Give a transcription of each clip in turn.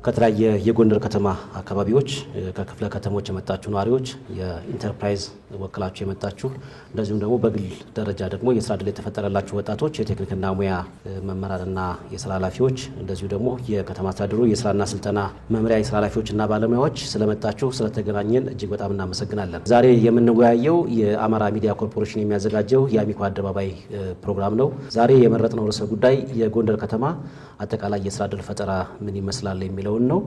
ከተለያየ የጎንደር ከተማ አካባቢዎች ከክፍለ ከተሞች የመጣችሁ ነዋሪዎች የኢንተርፕራይዝ ወክላችሁ የመጣችሁ እንደዚሁም ደግሞ በግል ደረጃ ደግሞ የስራ ዕድል የተፈጠረላችሁ ወጣቶች የቴክኒክና ሙያ መምህራንና የስራ ኃላፊዎች እንደዚሁ ደግሞ የከተማ አስተዳደሩ የስራና ስልጠና መምሪያ የስራ ኃላፊዎችና ባለሙያዎች ስለመጣችሁ ስለተገናኘን እጅግ በጣም እናመሰግናለን። ዛሬ የምንወያየው የአማራ ሚዲያ ኮርፖሬሽን የሚያዘጋጀው የአሚኮ አደባባይ ፕሮግራም ነው። ዛሬ የመረጥነው ርዕሰ ጉዳይ የጎንደር ከተማ አጠቃላይ የስራ ዕድል ፈጠራ ምን ይመስላል የሚለውን ነው።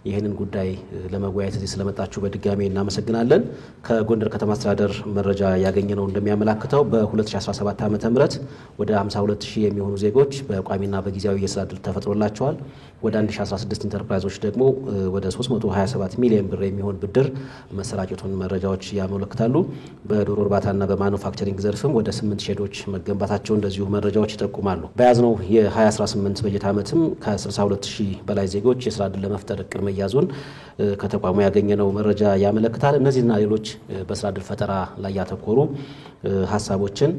ይህንን ጉዳይ ለመወያየት እዚህ ስለመጣችሁ በድጋሚ እናመሰግናለን። ከጎንደር ከተማ አስተዳደር መረጃ ያገኘነው እንደሚያመለክተው በ2017 ዓ.ም ወደ 52000 የሚሆኑ ዜጎች በቋሚና በጊዜያዊ የስራ ዕድል ተፈጥሮላቸዋል። ወደ 1016 ኢንተርፕራይዞች ደግሞ ወደ 327 ሚሊዮን ብር የሚሆን ብድር መሰራጨቱን መረጃዎች ያመለክታሉ። በዶሮ እርባታና በማኑፋክቸሪንግ ዘርፍም ወደ 8 ሼዶች መገንባታቸው እንደዚሁ መረጃዎች ይጠቁማሉ። በያዝነው የ2018 በጀት ዓመትም ከ62000 በላይ ዜጎች የስራ ዕድል ለመፍጠር እቅድ መያዙን ከተቋሙ ያገኘነው መረጃ ያመለክታል። እነዚህና ሌሎች በስራ ዕድል ፈጠራ ላይ ያተኮሩ ሀሳቦችን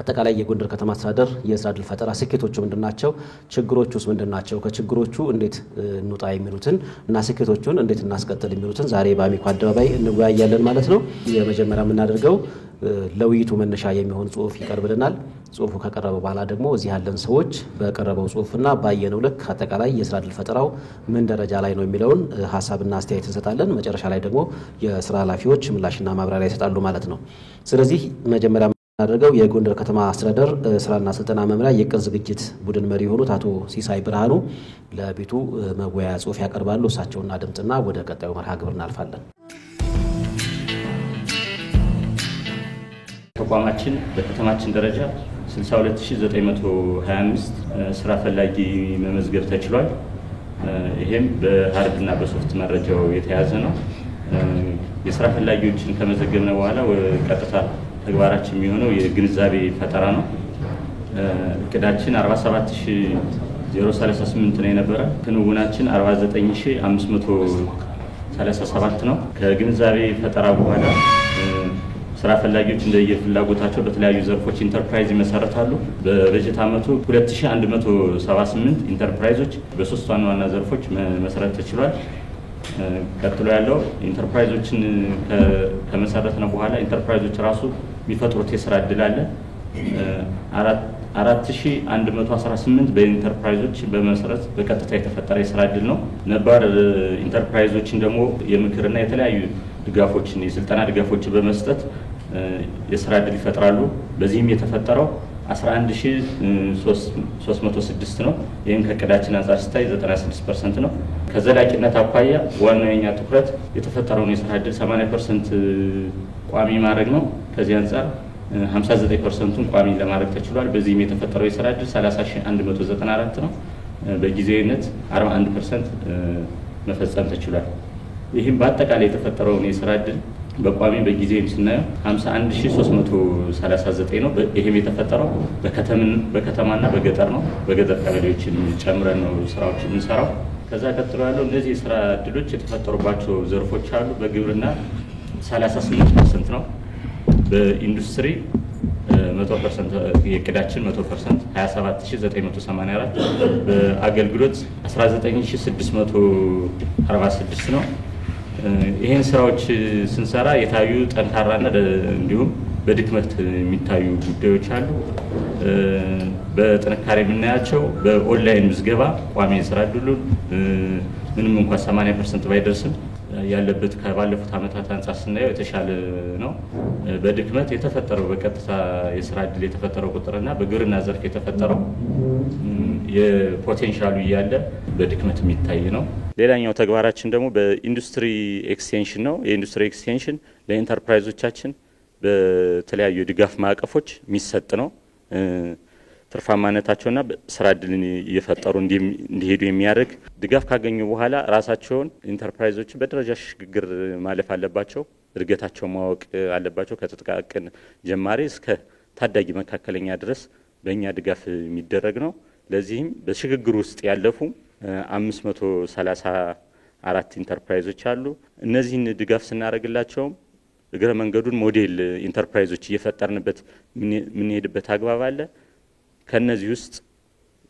አጠቃላይ የጎንደር ከተማ አስተዳደር የስራ ዕድል ፈጠራ ስኬቶቹ ምንድናቸው፣ ችግሮቹስ ምንድናቸው፣ ከችግሮቹ እንዴት እንውጣ የሚሉትን እና ስኬቶቹን እንዴት እናስቀጥል የሚሉትን ዛሬ በአሚኮ አደባባይ እንወያያለን ማለት ነው። የመጀመሪያ የምናደርገው ለውይይቱ መነሻ የሚሆን ጽሁፍ ይቀርብልናል። ጽሁፉ ከቀረበ በኋላ ደግሞ እዚህ ያለን ሰዎች በቀረበው ጽሁፍና ባየነው ልክ አጠቃላይ የስራ ዕድል ፈጠራው ምን ደረጃ ላይ ነው የሚለውን ሀሳብና አስተያየት እንሰጣለን። መጨረሻ ላይ ደግሞ የስራ ኃላፊዎች ምላሽና ማብራሪያ ይሰጣሉ ማለት ነው። ስለዚህ መጀመሪያ የምናደርገው የጎንደር ከተማ አስተዳደር ስራና ስልጠና መምሪያ የቅን ዝግጅት ቡድን መሪ የሆኑት አቶ ሲሳይ ብርሃኑ ለቤቱ መወያያ ጽሁፍ ያቀርባሉ። እሳቸውና ድምጽና ወደ ቀጣዩ መርሃ ግብር እናልፋለን። ተቋማችን በከተማችን ደረጃ 62925 ስራ ፈላጊ መመዝገብ ተችሏል። ይሄም በሃርድና በሶፍት መረጃው የተያዘ ነው። የስራ ፈላጊዎችን ከመዘገብነ በኋላ ቀጥታ ተግባራችን የሚሆነው የግንዛቤ ፈጠራ ነው። እቅዳችን 47038 ነው የነበረ። ክንውናችን 49537 ነው። ከግንዛቤ ፈጠራ በኋላ ስራ ፈላጊዎች እንደየፍላጎታቸው በተለያዩ ዘርፎች ኢንተርፕራይዝ ይመሰረታሉ። በበጀት ዓመቱ 2178 ኢንተርፕራይዞች በሶስት ዋና ዘርፎች መሰረት ተችሏል። ቀጥሎ ያለው ኢንተርፕራይዞችን ከመሰረትነ በኋላ ኢንተርፕራይዞች ራሱ የሚፈጥሩት የስራ ዕድል አለ። 4118 በኢንተርፕራይዞች በመሰረት በቀጥታ የተፈጠረ የስራ ዕድል ነው። ነባር ኢንተርፕራይዞችን ደግሞ የምክርና የተለያዩ ድጋፎችን የስልጠና ድጋፎችን በመስጠት የስራ ዕድል ይፈጥራሉ። በዚህም የተፈጠረው 11306 ነው። ይህም ከእቅዳችን አንጻር ሲታይ 96% ነው። ከዘላቂነት አኳያ ዋናው የኛ ትኩረት የተፈጠረውን የስራ ዕድል 80% ቋሚ ማድረግ ነው። ከዚህ አንጻር 59%ን ቋሚ ለማድረግ ተችሏል። በዚህም የተፈጠረው የስራ ዕድል 30194 ነው። በጊዜያዊነት 41% መፈጸም ተችሏል። ይህም በአጠቃላይ የተፈጠረውን የስራ ዕድል በቋሚ በጊዜም ስናየው 51339 ነው። ይሄም የተፈጠረው በከተማና በገጠር ነው። በገጠር ቀበሌዎችን ጨምረን ነው ስራዎችን እንሰራው። ከዛ ቀጥሎ ያለው እነዚህ የስራ ዕድሎች የተፈጠሩባቸው ዘርፎች አሉ። በግብርና 38% ነው። በኢንዱስትሪ 100% የእቅዳችን 100% 27984 በአገልግሎት 19646 ነው። ይሄን ስራዎች ስንሰራ የታዩ ጠንካራና እንዲሁም በድክመት የሚታዩ ጉዳዮች አሉ። በጥንካሬ የምናያቸው በኦንላይን ምዝገባ ቋሚ የስራ ዕድሉን ምንም እንኳን 80% ባይደርስም ያለበት ከባለፉት ዓመታት አንጻር ስናየው የተሻለ ነው። በድክመት የተፈጠረው በቀጥታ የስራ ዕድል የተፈጠረው ቁጥርና በግብርና ዘርፍ የተፈጠረው የፖቴንሻሉ እያለ በድክመት የሚታይ ነው። ሌላኛው ተግባራችን ደግሞ በኢንዱስትሪ ኤክስቴንሽን ነው። የኢንዱስትሪ ኤክስቴንሽን ለኢንተርፕራይዞቻችን በተለያዩ ድጋፍ ማዕቀፎች የሚሰጥ ነው። ትርፋማነታቸውና ስራ ዕድልን እየፈጠሩ እንዲሄዱ የሚያደርግ ድጋፍ ካገኙ በኋላ ራሳቸውን ኢንተርፕራይዞች በደረጃ ሽግግር ማለፍ አለባቸው። እድገታቸው ማወቅ አለባቸው። ከጥቃቅን ጀማሪ እስከ ታዳጊ መካከለኛ ድረስ በእኛ ድጋፍ የሚደረግ ነው። ለዚህም በሽግግር ውስጥ ያለፉ 534 ኢንተርፕራይዞች አሉ። እነዚህን ድጋፍ ስናደርግላቸውም እግረ መንገዱን ሞዴል ኢንተርፕራይዞች እየፈጠርንበት ምን ሄድበት አግባብ አለ። ከነዚህ ውስጥ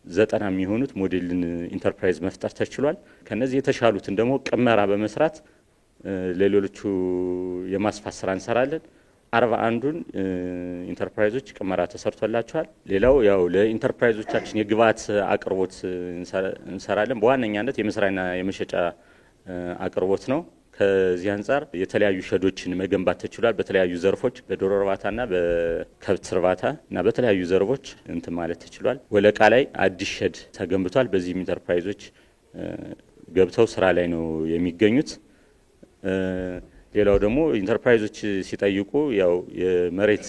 90 የሚሆኑት ሞዴልን ኢንተርፕራይዝ መፍጠር ተችሏል። ከነዚህ የተሻሉትን ደግሞ ቅመራ በመስራት ለሌሎቹ የማስፋት ስራ እንሰራለን። 41ን ኢንተርፕራይዞች ቅመራ ተሰርቶላቸዋል። ሌላው ያው ለኢንተርፕራይዞቻችን የግብአት አቅርቦት እንሰራለን። በዋነኛነት የመስሪያና የመሸጫ አቅርቦት ነው። ከዚህ አንፃር የተለያዩ ሸዶችን መገንባት ተችሏል። በተለያዩ ዘርፎች በዶሮ እርባታና በከብት እርባታ እና በተለያዩ ዘርፎች እንትን ማለት ተችሏል። ወለቃ ላይ አዲስ ሸድ ተገንብቷል። በዚህ ኢንተርፕራይዞች ገብተው ስራ ላይ ነው የሚገኙት። ሌላው ደግሞ ኢንተርፕራይዞች ሲጠይቁ ያው የመሬት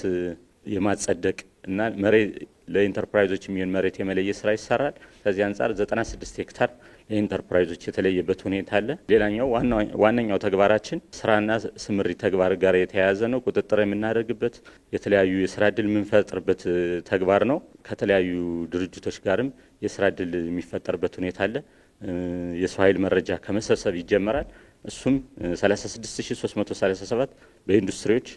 የማጸደቅ እና መሬት ለኢንተርፕራይዞች የሚሆን መሬት የመለየት ስራ ይሰራል። ከዚህ አንፃር 96 ሄክታር ለኢንተርፕራይዞች የተለየበት ሁኔታ አለ። ሌላኛው ዋነኛው ተግባራችን ስራና ስምሪት ተግባር ጋር የተያያዘ ነው። ቁጥጥር የምናደርግበት የተለያዩ የስራ ዕድል የምንፈጥርበት ተግባር ነው። ከተለያዩ ድርጅቶች ጋርም የስራ ዕድል የሚፈጠርበት ሁኔታ አለ። የሰው ኃይል መረጃ ከመሰብሰብ ይጀምራል። እሱም 36337 በኢንዱስትሪዎች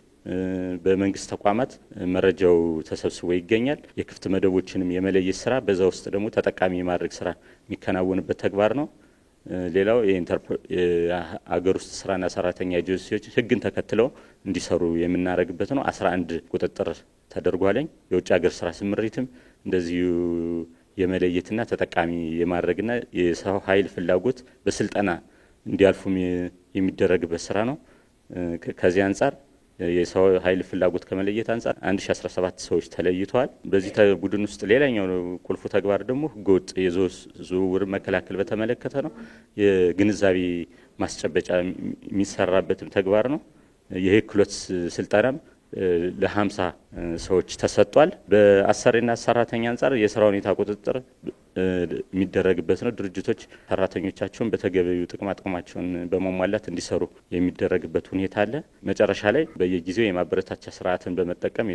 በመንግስት ተቋማት መረጃው ተሰብስቦ ይገኛል። የክፍት መደቦችንም የመለየት ስራ በዛ ውስጥ ደግሞ ተጠቃሚ የማድረግ ስራ የሚከናወንበት ተግባር ነው። ሌላው የአገር ውስጥ ስራና ሰራተኛ ኤጀንሲዎች ህግን ተከትለው እንዲሰሩ የምናደርግበት ነው። 11 ቁጥጥር ተደርጓለኝ። የውጭ ሀገር ስራ ስምሪትም እንደዚሁ የመለየትና ተጠቃሚ የማድረግና የሰው ኃይል ፍላጎት በስልጠና እንዲያልፉም የሚደረግበት ስራ ነው። ከዚህ አንፃር የሰው ኃይል ፍላጎት ከመለየት አንፃር 1017 ሰዎች ተለይተዋል። በዚህ ቡድን ውስጥ ሌላኛው ቁልፉ ተግባር ደግሞ ህገወጥ የዝውውር መከላከል በተመለከተ ነው። የግንዛቤ ማስጨበጫ የሚሰራበትም ተግባር ነው። የክህሎት ስልጠናም ለ50 ሰዎች ተሰጥቷል። በአሰሪና ሰራተኛ አንፃር የስራ ሁኔታ ቁጥጥር የሚደረግበት ነው። ድርጅቶች ሰራተኞቻቸውን በተገቢው ጥቅማቸውን በመሟላት እንዲሰሩ የሚደረግበት ሁኔታ አለ። መጨረሻ ላይ በየጊዜው የማበረታቻ ስርዓትን በመጠቀም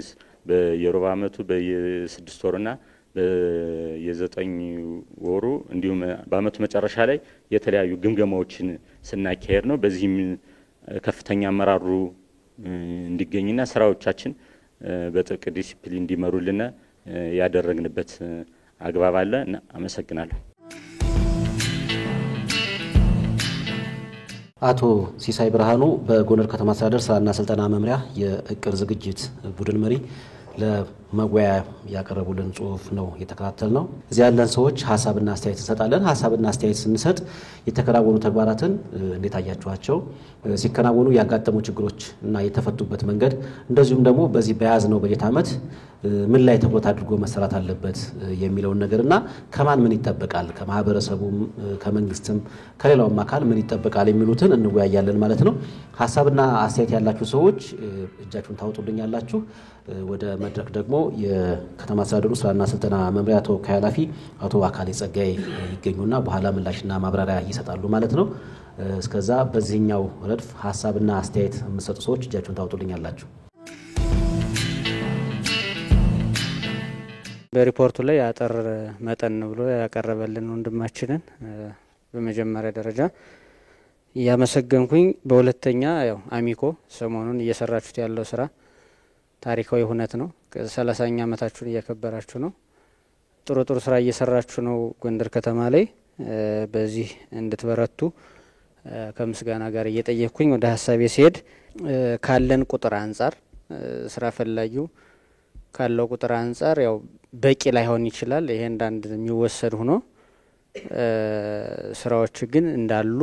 በየሩብ ዓመቱ በየ6 ወሩና በየ9 ወሩ እንዲሁም በአመቱ መጨረሻ ላይ የተለያዩ ግምገማዎችን ስናካሄድ ነው። በዚህም ከፍተኛ አመራሩ እንዲገኝና ስራዎቻችን በጥብቅ ዲሲፕሊን እንዲመሩልን ያደረግንበት አግባብ አለ እና አመሰግናለሁ። አቶ ሲሳይ ብርሃኑ በጎንደር ከተማ አስተዳደር ስራና ስልጠና መምሪያ የእቅድ ዝግጅት ቡድን መሪ ለመወያያ ያቀረቡልን ጽሁፍ ነው የተከታተልነው። እዚህ ያለን ሰዎች ሐሳብና አስተያየት እንሰጣለን። ሐሳብና አስተያየት ስንሰጥ የተከናወኑ ተግባራትን እንዴት አያችኋቸው፣ ሲከናወኑ ያጋጠሙ ችግሮች እና የተፈቱበት መንገድ፣ እንደዚሁም ደግሞ በዚህ በያዝነው በጀት ዓመት ምን ላይ ትኩረት አድርጎ መሰራት አለበት የሚለውን ነገርና ከማን ምን ይጠበቃል፣ ከማህበረሰቡም ከመንግስትም ከሌላውም አካል ምን ይጠበቃል የሚሉትን እንወያያለን ማለት ነው። ሐሳብና አስተያየት ያላችሁ ሰዎች እጃችሁን ታውጡልኛላችሁ። ወደ መድረክ ደግሞ የከተማ አስተዳደሩ ስራና ስልጠና መምሪያ ተወካይ ኃላፊ አቶ አካሌ ጸጋይ ይገኙና በኋላ ምላሽና ማብራሪያ ይሰጣሉ ማለት ነው። እስከዛ በዚህኛው ረድፍ ሐሳብና አስተያየት የምትሰጡ ሰዎች እጃችሁን ታውጡልኛላችሁ። በሪፖርቱ ላይ አጠር መጠን ብሎ ያቀረበልን ወንድማችንን በመጀመሪያ ደረጃ ያመሰገንኩኝ። በሁለተኛ ያው አሚኮ ሰሞኑን እየሰራችሁት ያለው ስራ ታሪካዊ ሁነት ነው። 30ኛ ዓመታችሁን እያከበራችሁ ነው። ጥሩ ስራ እየሰራችሁ ነው ጎንደር ከተማ ላይ። በዚህ እንድትበረቱ ከምስጋና ጋር እየጠየቅኩኝ ወደ ሐሳቤ ሲሄድ ካለን ቁጥር አንፃር ስራ ፈላጊው ካለው ቁጥር አንፃር ያው በቂ ላይሆን ይችላል። ይሄ እንዳንድ የሚወሰድ ሆኖ ስራዎች ግን እንዳሉ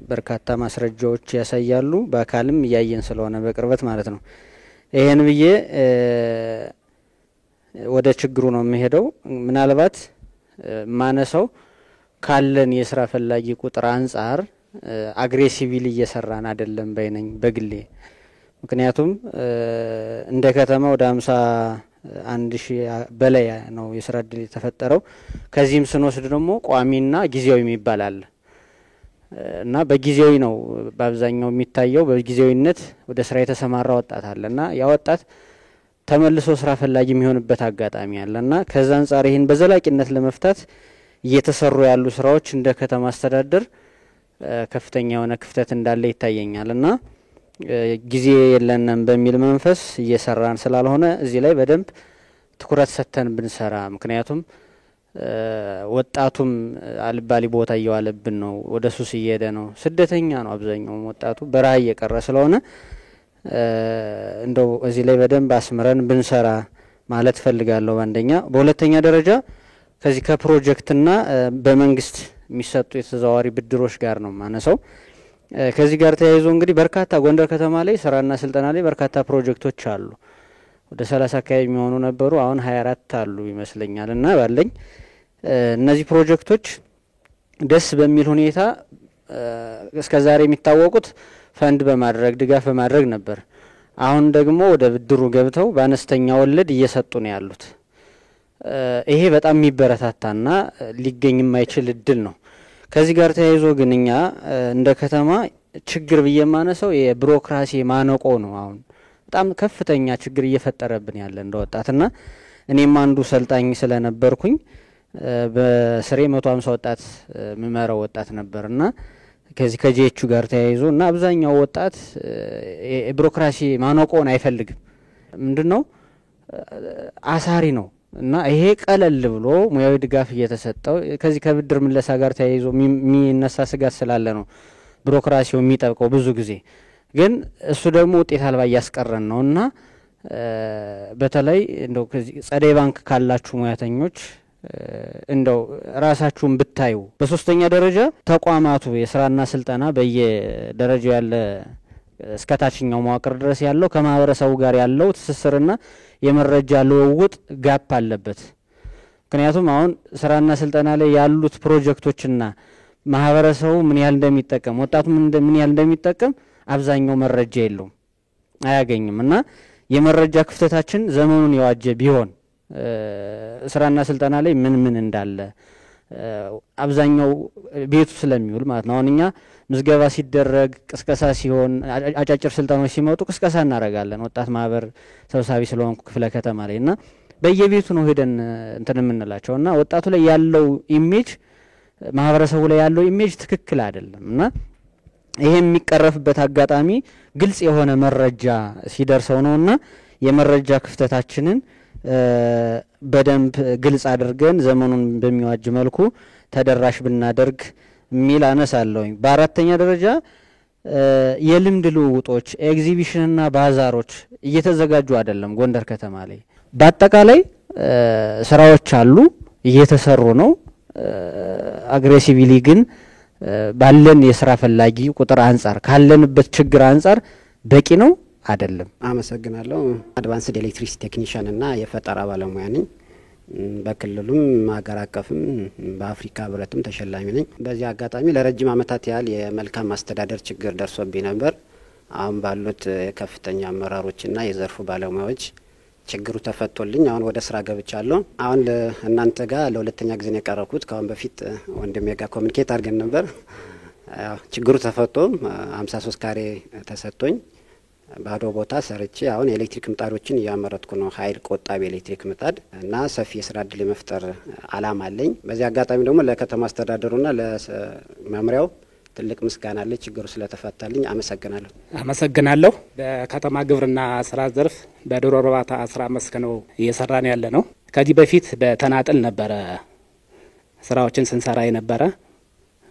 በርካታ ማስረጃዎች ያሳያሉ። በአካልም እያየን ስለሆነ በቅርበት ማለት ነው። ይሄን ብዬ ወደ ችግሩ ነው የሚሄደው። ምናልባት ማነሰው ካለን የስራ ፈላጊ ቁጥር አንፃር አግሬሲቭሊ እየሰራን አይደለም ባይነኝ በግሌ። ምክንያቱም እንደ ከተማ ወደ 51,000 በላይ ነው የስራ ዕድል የተፈጠረው። ከዚህም ስንወስድ ደግሞ ቋሚና ጊዜያዊ የሚባል አለ እና በጊዜያዊ ነው በአብዛኛው የሚታየው። በጊዜያዊነት ወደ ስራ የተሰማራ ወጣት አለና ያ ወጣት ተመልሶ ስራ ፈላጊ የሚሆንበት አጋጣሚ አለና ከዛ አንፃር ይሄን በዘላቂነት ለመፍታት እየተሰሩ ያሉ ስራዎች እንደ ከተማ አስተዳደር ከፍተኛ የሆነ ክፍተት እንዳለ ይታየኛልና ጊዜ የለንም በሚል መንፈስ እየሰራን ስላልሆነ እዚህ ላይ በደንብ ትኩረት ሰጥተን ብንሰራ። ምክንያቱም ወጣቱም አልባሊ ቦታ እየዋለብን ነው፣ ወደ ሱስ እየሄደ ነው። ስደተኛ ነው አብዛኛው ወጣቱ በረሃ እየቀረ ስለሆነ እንደው እዚህ ላይ በደንብ አስምረን ብንሰራ ማለት ፈልጋለሁ በአንደኛ። በሁለተኛ ደረጃ ከዚህ ከፕሮጀክትና በመንግስት የሚሰጡ የተዘዋዋሪ ብድሮች ጋር ነው ማነሳው። ከዚህ ጋር ተያይዞ እንግዲህ በርካታ ጎንደር ከተማ ላይ ስራና ስልጠና ላይ በርካታ ፕሮጀክቶች አሉ። ወደ 30 አካባቢ የሚሆኑ ነበሩ፣ አሁን 24 አሉ ይመስለኛልና ባለኝ እነዚህ ፕሮጀክቶች ደስ በሚል ሁኔታ እስከዛሬ የሚታወቁት ፈንድ በማድረግ ድጋፍ በማድረግ ነበር። አሁን ደግሞ ወደ ብድሩ ገብተው በአነስተኛ ወለድ እየሰጡ ነው ያሉት። ይሄ በጣም የሚበረታታና ሊገኝ የማይችል እድል ነው። ከዚህ ጋር ተያይዞ ግን እኛ እንደ ከተማ ችግር በየማነሰው የቢሮክራሲ ማነቆ ነው። አሁን በጣም ከፍተኛ ችግር እየፈጠረብን ያለ እንደወጣትና እኔም አንዱ ሰልጣኝ ስለነበርኩኝ በስሬ 150 ወጣት ምመራው ወጣት ነበርና ከዚህ ከጂኤቹ ጋር ተያይዞ እና አብዛኛው ወጣት የቢሮክራሲ ማነቆን አይፈልግም። ምንድነው አሳሪ ነው እና ይሄ ቀለል ብሎ ሙያዊ ድጋፍ እየተሰጠው ከዚህ ከብድር ምለሳ ጋር ተያይዞ የሚነሳ ስጋት ስላለ ነው ቢሮክራሲው የሚጠብቀው ብዙ ጊዜ። ግን እሱ ደግሞ ውጤት አልባ ያስቀረን ነውና በተለይ እንደው ከዚህ ጸደይ ባንክ ካላችሁ ሙያተኞች እንደው ራሳችሁን ብታዩ። በሶስተኛ ደረጃ ተቋማቱ የስራና ስልጠና በየደረጃው ያለ እስከታችኛው መዋቅር ድረስ ያለው ከማህበረሰቡ ጋር ያለው ትስስርና የመረጃ ልውውጥ ጋፕ አለበት። ምክንያቱም አሁን ስራና ስልጠና ላይ ያሉት ፕሮጀክቶችና ማህበረሰቡ ምን ያህል እንደሚጠቀም ወጣቱ ምን ያህል እንደሚጠቀም አብዛኛው መረጃ የለውም፣ አያገኝም። እና የመረጃ ክፍተታችን ዘመኑን የዋጀ ቢሆን ስራና ስልጠና ላይ ምን እንዳለ አብዛኛው ቤቱ ስለሚውል ማለት ነው። አሁንኛ ምዝገባ ሲደረግ ቅስቀሳ ሲሆን አጫጭር ስልጠናዎች ሲመጡ ቅስቀሳ እናረጋለን ወጣት ማህበር ሰብሳቢ ስለሆንኩ ክፍለ ከተማ ላይና በየቤቱ ነው ሄደን እንትን የምንላቸውና ወጣቱ ላይ ያለው ኢሜጅ ማህበረሰቡ ላይ ያለው ኢሜጅ ትክክል አይደለም እና ይሄ የሚቀረፍበት አጋጣሚ ግልጽ የሆነ መረጃ ሲደርሰው ነውና የመረጃ ክፍተታችንን በደንብ ግልጽ አድርገን ዘመኑን በሚዋጅ መልኩ ተደራሽ ብናደርግ ሚል አነሳለሁኝ። በአራተኛ ደረጃ የልምድ ልውውጦች ኤግዚቢሽንና ባዛሮች እየተዘጋጁ አይደለም ጎንደር ከተማ ላይ። በአጠቃላይ ስራዎች አሉ እየተሰሩ ነው። አግሬሲቭሊ ግን ባለን የስራ ፈላጊ ቁጥር አንፃር ካለንበት ችግር አንፃር በቂ ነው አይደለም። አመሰግናለሁ። አድቫንስድ ኤሌክትሪክ ቴክኒሻን እና የፈጠራ ባለሙያ ነኝ። በክልሉም ሀገር አቀፍም በአፍሪካ ህብረትም ተሸላሚ ነኝ። በዚህ አጋጣሚ ለረጅም አመታት ያህል የመልካም ማስተዳደር ችግር ደርሶብኝ ነበር። አሁን ባሉት ከፍተኛ አመራሮችና የዘርፉ ባለሙያዎች ችግሩ ተፈቶልኝ አሁን ወደ ስራ ገብቻለሁ። አሁን እናንተ ጋር ለሁለተኛ ጊዜ ነው የቀረብኩት። ካሁን በፊት ወንድሜ ጋር ኮሙኒኬት አድርገን ነበር። ችግሩ ተፈቶ 53 ካሬ ተሰጥቶኝ ባዶ ቦታ ሰርቼ አሁን የኤሌክትሪክ ምጣዶችን እያመረትኩ ነው። ኃይል ቆጣቢ ኤሌክትሪክ ምጣድ እና ሰፊ የስራ እድል መፍጠር አላማ አለኝ። በዚህ አጋጣሚ ደግሞ ለከተማ አስተዳደሩና ለመምሪያው ትልቅ ምስጋና አለ ችግሩ ስለተፈታልኝ አመሰግናለሁ። አመሰግናለሁ። በከተማ ግብርና ስራ ዘርፍ በዶሮ እርባታ ስራ መስክ ነው እየሰራን ያለ ነው። ከዚህ በፊት በተናጥል ነበረ ስራዎችን ስንሰራ የነበረ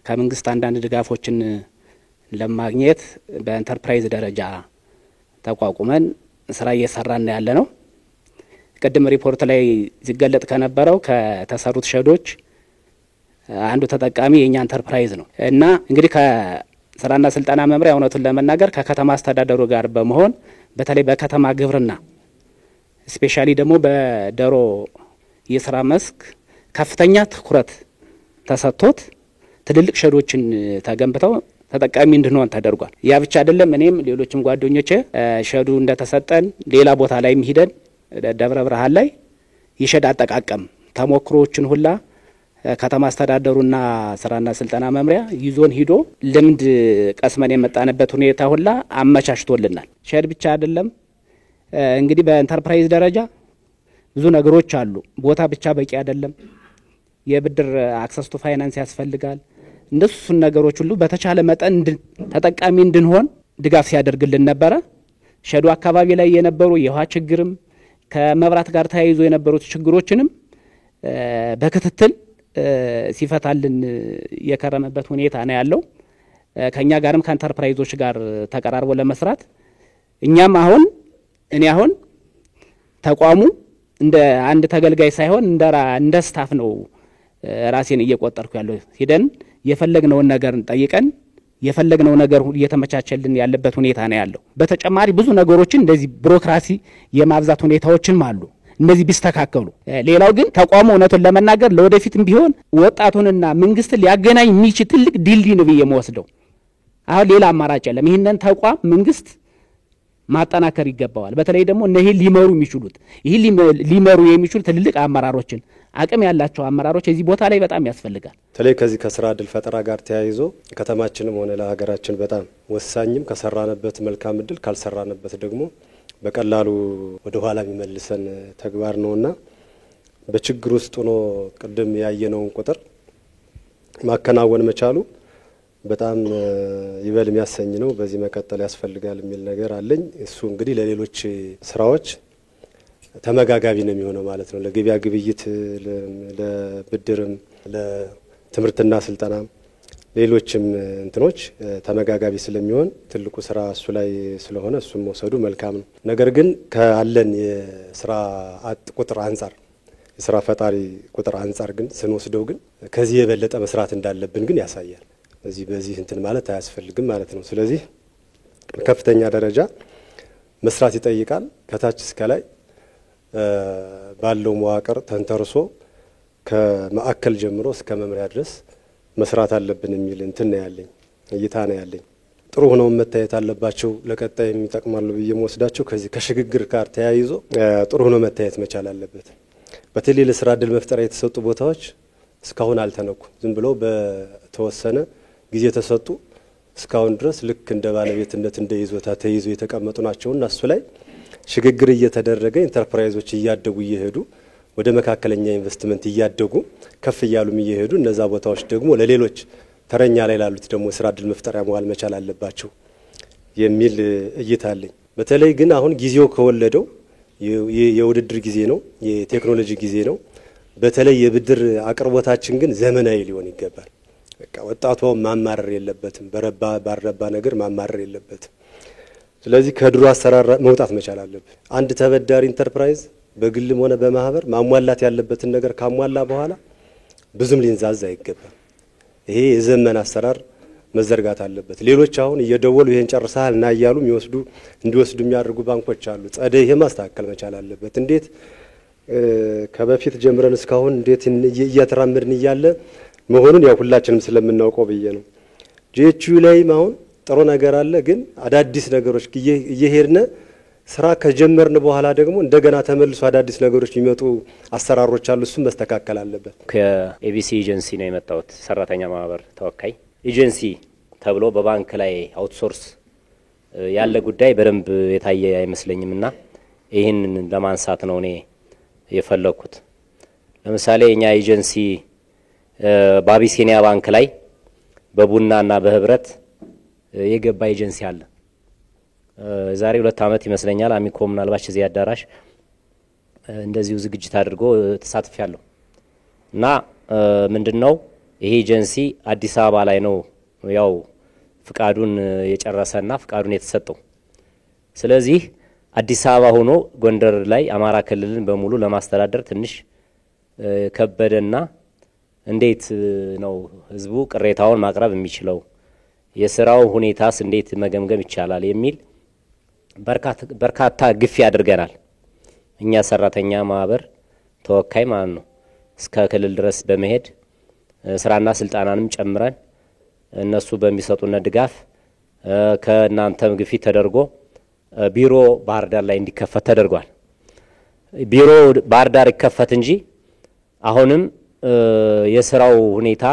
ከመንግስት አንዳንድ ድጋፎችን ለማግኘት በኢንተርፕራይዝ ደረጃ ተቋቁመን ስራ እየሰራን ያለ ነው። ቀደም ሪፖርት ላይ ሲገለጥ ከነበረው ከተሰሩት ሸዶች አንዱ ተጠቃሚ የኛ ኢንተርፕራይዝ ነው እና እንግዲህ ከስራና ስልጠና መምሪያ እውነቱን ለመናገር ከከተማ አስተዳደሩ ጋር በመሆን በተለይ በከተማ ግብርና ስፔሻሊ ደግሞ በዶሮ የስራ መስክ ከፍተኛ ትኩረት ተሰጥቶት ትልልቅ ሸዶችን ተገንብተው ተጠቃሚ እንድንሆን ተደርጓል። ያ ብቻ አይደለም፣ እኔም ሌሎችም ጓደኞቼ ሸዱ እንደተሰጠን ሌላ ቦታ ላይም ሂደን ደብረ ብርሃን ላይ የሸድ አጠቃቀም ተሞክሮዎችን ሁላ ከተማ አስተዳደሩና ስራና ስልጠና መምሪያ ይዞን ሂዶ ልምድ ቀስመን የመጣንበት ሁኔታ ሁላ አመቻችቶልናል። ሸድ ብቻ አይደለም እንግዲህ በኢንተርፕራይዝ ደረጃ ብዙ ነገሮች አሉ። ቦታ ብቻ በቂ አይደለም። የብድር አክሰስ ቱ ፋይናንስ ያስፈልጋል። እንደሱን ነገሮች ሁሉ በተቻለ መጠን ተጠቃሚ እንድንሆን ድጋፍ ሲያደርግልን ነበረ። ሸዱ አካባቢ ላይ የነበሩ የውሃ ችግርም ከመብራት ጋር ተያይዞ የነበሩት ችግሮችንም በክትትል ሲፈታልን የከረመበት ሁኔታ ነው ያለው። ከኛ ጋርም ከኢንተርፕራይዞች ጋር ተቀራርቦ ለመስራት እኛም እኔ አሁን ተቋሙ እንደ አንድ ተገልጋይ ሳይሆን እንደ ስታፍ ነው ራሴን እየቆጠርኩ ያለው። ሄደን የፈለግነውን ነገር ጠይቀን የፈለግነው ነገር እየተመቻቸልን ያለበት ሁኔታ ነው ያለው። በተጨማሪ ብዙ ነገሮችን እንደዚህ ቢሮክራሲ የማብዛት ሁኔታዎችም አሉ። እነዚህ ቢስተካከሉ ሌላው ግን ተቋሙ እውነቱን ለመናገር ለወደፊትም ቢሆን ወጣቱንና መንግስትን ሊያገናኝ የሚችል ትልቅ ድልድይ ነው የምወስደው። አሁን ሌላ አማራጭ የለም። ይሄንን ተቋም መንግስት ማጠናከር ይገባዋል። በተለይ ደግሞ እነዚህ ሊመሩ የሚችሉ ትልልቅ አመራሮችን አቅም ያላቸው አመራሮች እዚህ ቦታ ላይ በጣም ያስፈልጋል። በተለይ ከዚህ ከስራ ዕድል ፈጠራ ጋር ተያይዞ ከተማችንም ሆነ ለሀገራችን በጣም ወሳኝም ከሰራንበት መልካም ዕድል ካልሰራንበት ደግሞ በቀላሉ ወደ ኋላ የሚመልሰን ተግባር ነውና በችግር ውስጥ ሆኖ ቅድም ያየነውን ቁጥር ማከናወን መቻሉ በጣም ይበል የሚያሰኝ ነው። በዚህ መቀጠል ያስፈልጋል የሚል ነገር አለኝ። እሱ እንግዲህ ለሌሎች ስራዎች ተመጋጋቢ ነው የሚሆነው ማለት ነው። ለገበያ ግብይት፣ ለብድርም፣ ለትምህርትና ስልጠና ሌሎችም እንትኖች ተመጋጋቢ ስለሚሆን ትልቁ ስራ እሱ ላይ ስለሆነ እሱም መውሰዱ መልካም ነው። ነገር ግን ካለን የስራ አጥ ቁጥር አንጻር የስራ ፈጣሪ ቁጥር አንጻር ግን ስንወስደው ግን ከዚህ የበለጠ መስራት እንዳለብን ግን ያሳያል። በዚህ እንትን ማለት አያስፈልግም ማለት ነው። ስለዚህ ከፍተኛ ደረጃ መስራት ይጠይቃል። ከታች እስከ ላይ ባለው መዋቅር ተንተርሶ ከማዕከል ጀምሮ እስከ መምሪያ ድረስ መስራት አለብን የሚል እንትን ነው ያለኝ፣ እይታ ነው ያለኝ። ጥሩ ሆነው መታየት አለባቸው። ለቀጣይ የሚጠቅማሉ ብዬ መወስዳቸው ከዚህ ከሽግግር ጋር ተያይዞ ጥሩ ሆኖ መታየት መቻል አለበት። በተለይ ለስራ ዕድል መፍጠሪያ የተሰጡ ቦታዎች እስካሁን አልተነኩም። ዝም ብለው በተወሰነ ጊዜ ተሰጡ እስካሁን ድረስ ልክ እንደ ባለቤትነት እንደ ይዞታ ተይዞ የተቀመጡ ናቸውና እሱ ላይ ሽግግር እየተደረገ ኢንተርፕራይዞች እያደጉ እየሄዱ ወደ መካከለኛ ኢንቨስትመንት እያደጉ ከፍ እያሉም እየሄዱ እነዛ ቦታዎች ደግሞ ለሌሎች ተረኛ ላይ ላሉት ደግሞ ስራ ዕድል መፍጠሪያ መዋል መቻል አለባቸው የሚል እይታ አለኝ። በተለይ ግን አሁን ጊዜው ከወለደው የውድድር ጊዜ ነው፣ የቴክኖሎጂ ጊዜ ነው። በተለይ የብድር አቅርቦታችን ግን ዘመናዊ ሊሆን ይገባል። በቃ ወጣቱ ማማረር የለበትም፣ ባረባ ነገር ማማረር የለበትም። ስለዚህ ከድሮ አሰራር መውጣት መቻል አለበት። አንድ ተበዳሪ ኢንተርፕራይዝ በግልም ሆነ በማህበር ማሟላት ያለበትን ነገር ካሟላ በኋላ ብዙም ሊንዛዛ አይገባም። ይሄ የዘመን አሰራር መዘርጋት አለበት። ሌሎች አሁን እየደወሉ ይሄን ጨርሰሃል እና እያሉ እንዲወስዱ የሚያደርጉ ባንኮች አሉ። ጸደይ ይሄ ማስተካከል መቻል አለበት። እንዴት ከበፊት ጀምረን እስካሁን እንዴት እያተራመድን እያለ መሆኑን ያው ሁላችንም ስለምናውቀው ብዬ ነው። ጂኤችዩ ላይም አሁን ጥሩ ነገር አለ፣ ግን አዳዲስ ነገሮች እየሄድን ስራ ከጀመርን በኋላ ደግሞ እንደገና ተመልሶ አዳዲስ ነገሮች የሚመጡ አሰራሮች አሉ። እሱም መስተካከል አለበት። ከኤቢሲ ኤጀንሲ ነው የመጣሁት፣ ሰራተኛ ማህበር ተወካይ። ኤጀንሲ ተብሎ በባንክ ላይ አውትሶርስ ያለ ጉዳይ በደንብ የታየ አይመስለኝምና ይህን ለማንሳት ነው እኔ የፈለኩት። ለምሳሌ እኛ ኤጀንሲ በአቢሲኒያ ባንክ ላይ በቡናና በህብረት የገባ ኤጀንሲ አለ። ዛሬ 2 አመት ይመስለኛል አሚኮ ምናልባት እዚህ አዳራሽ እንደዚሁ ዝግጅት አድርጎ ተሳትፊያለሁ እና ምንድነው ይሄ ኤጀንሲ አዲስ አበባ ላይ ነው ያው ፍቃዱን የጨረሰና ፍቃዱን የተሰጠው። ስለዚህ አዲስ አበባ ሆኖ ጎንደር ላይ አማራ ክልልን በሙሉ ለማስተዳደር ትንሽ ከበደና እንዴት ነው ህዝቡ ቅሬታውን ማቅረብ የሚችለው፣ የስራው ሁኔታስ እንዴት መገምገም ይቻላል የሚል በርካታ ግፊ አድርገናል። እኛ ሰራተኛ ማህበር ተወካይ ማለት ነው እስከ ክልል ድረስ በመሄድ ስራና ስልጣናንም ጨምረን እነሱ በሚሰጡን ድጋፍ ከናንተም ግፊ ተደርጎ ቢሮ ባህር ዳር ላይ እንዲከፈት ተደርጓል። ቢሮ ባህር ዳር ይከፈት እንጂ አሁንም የስራው ሁኔታ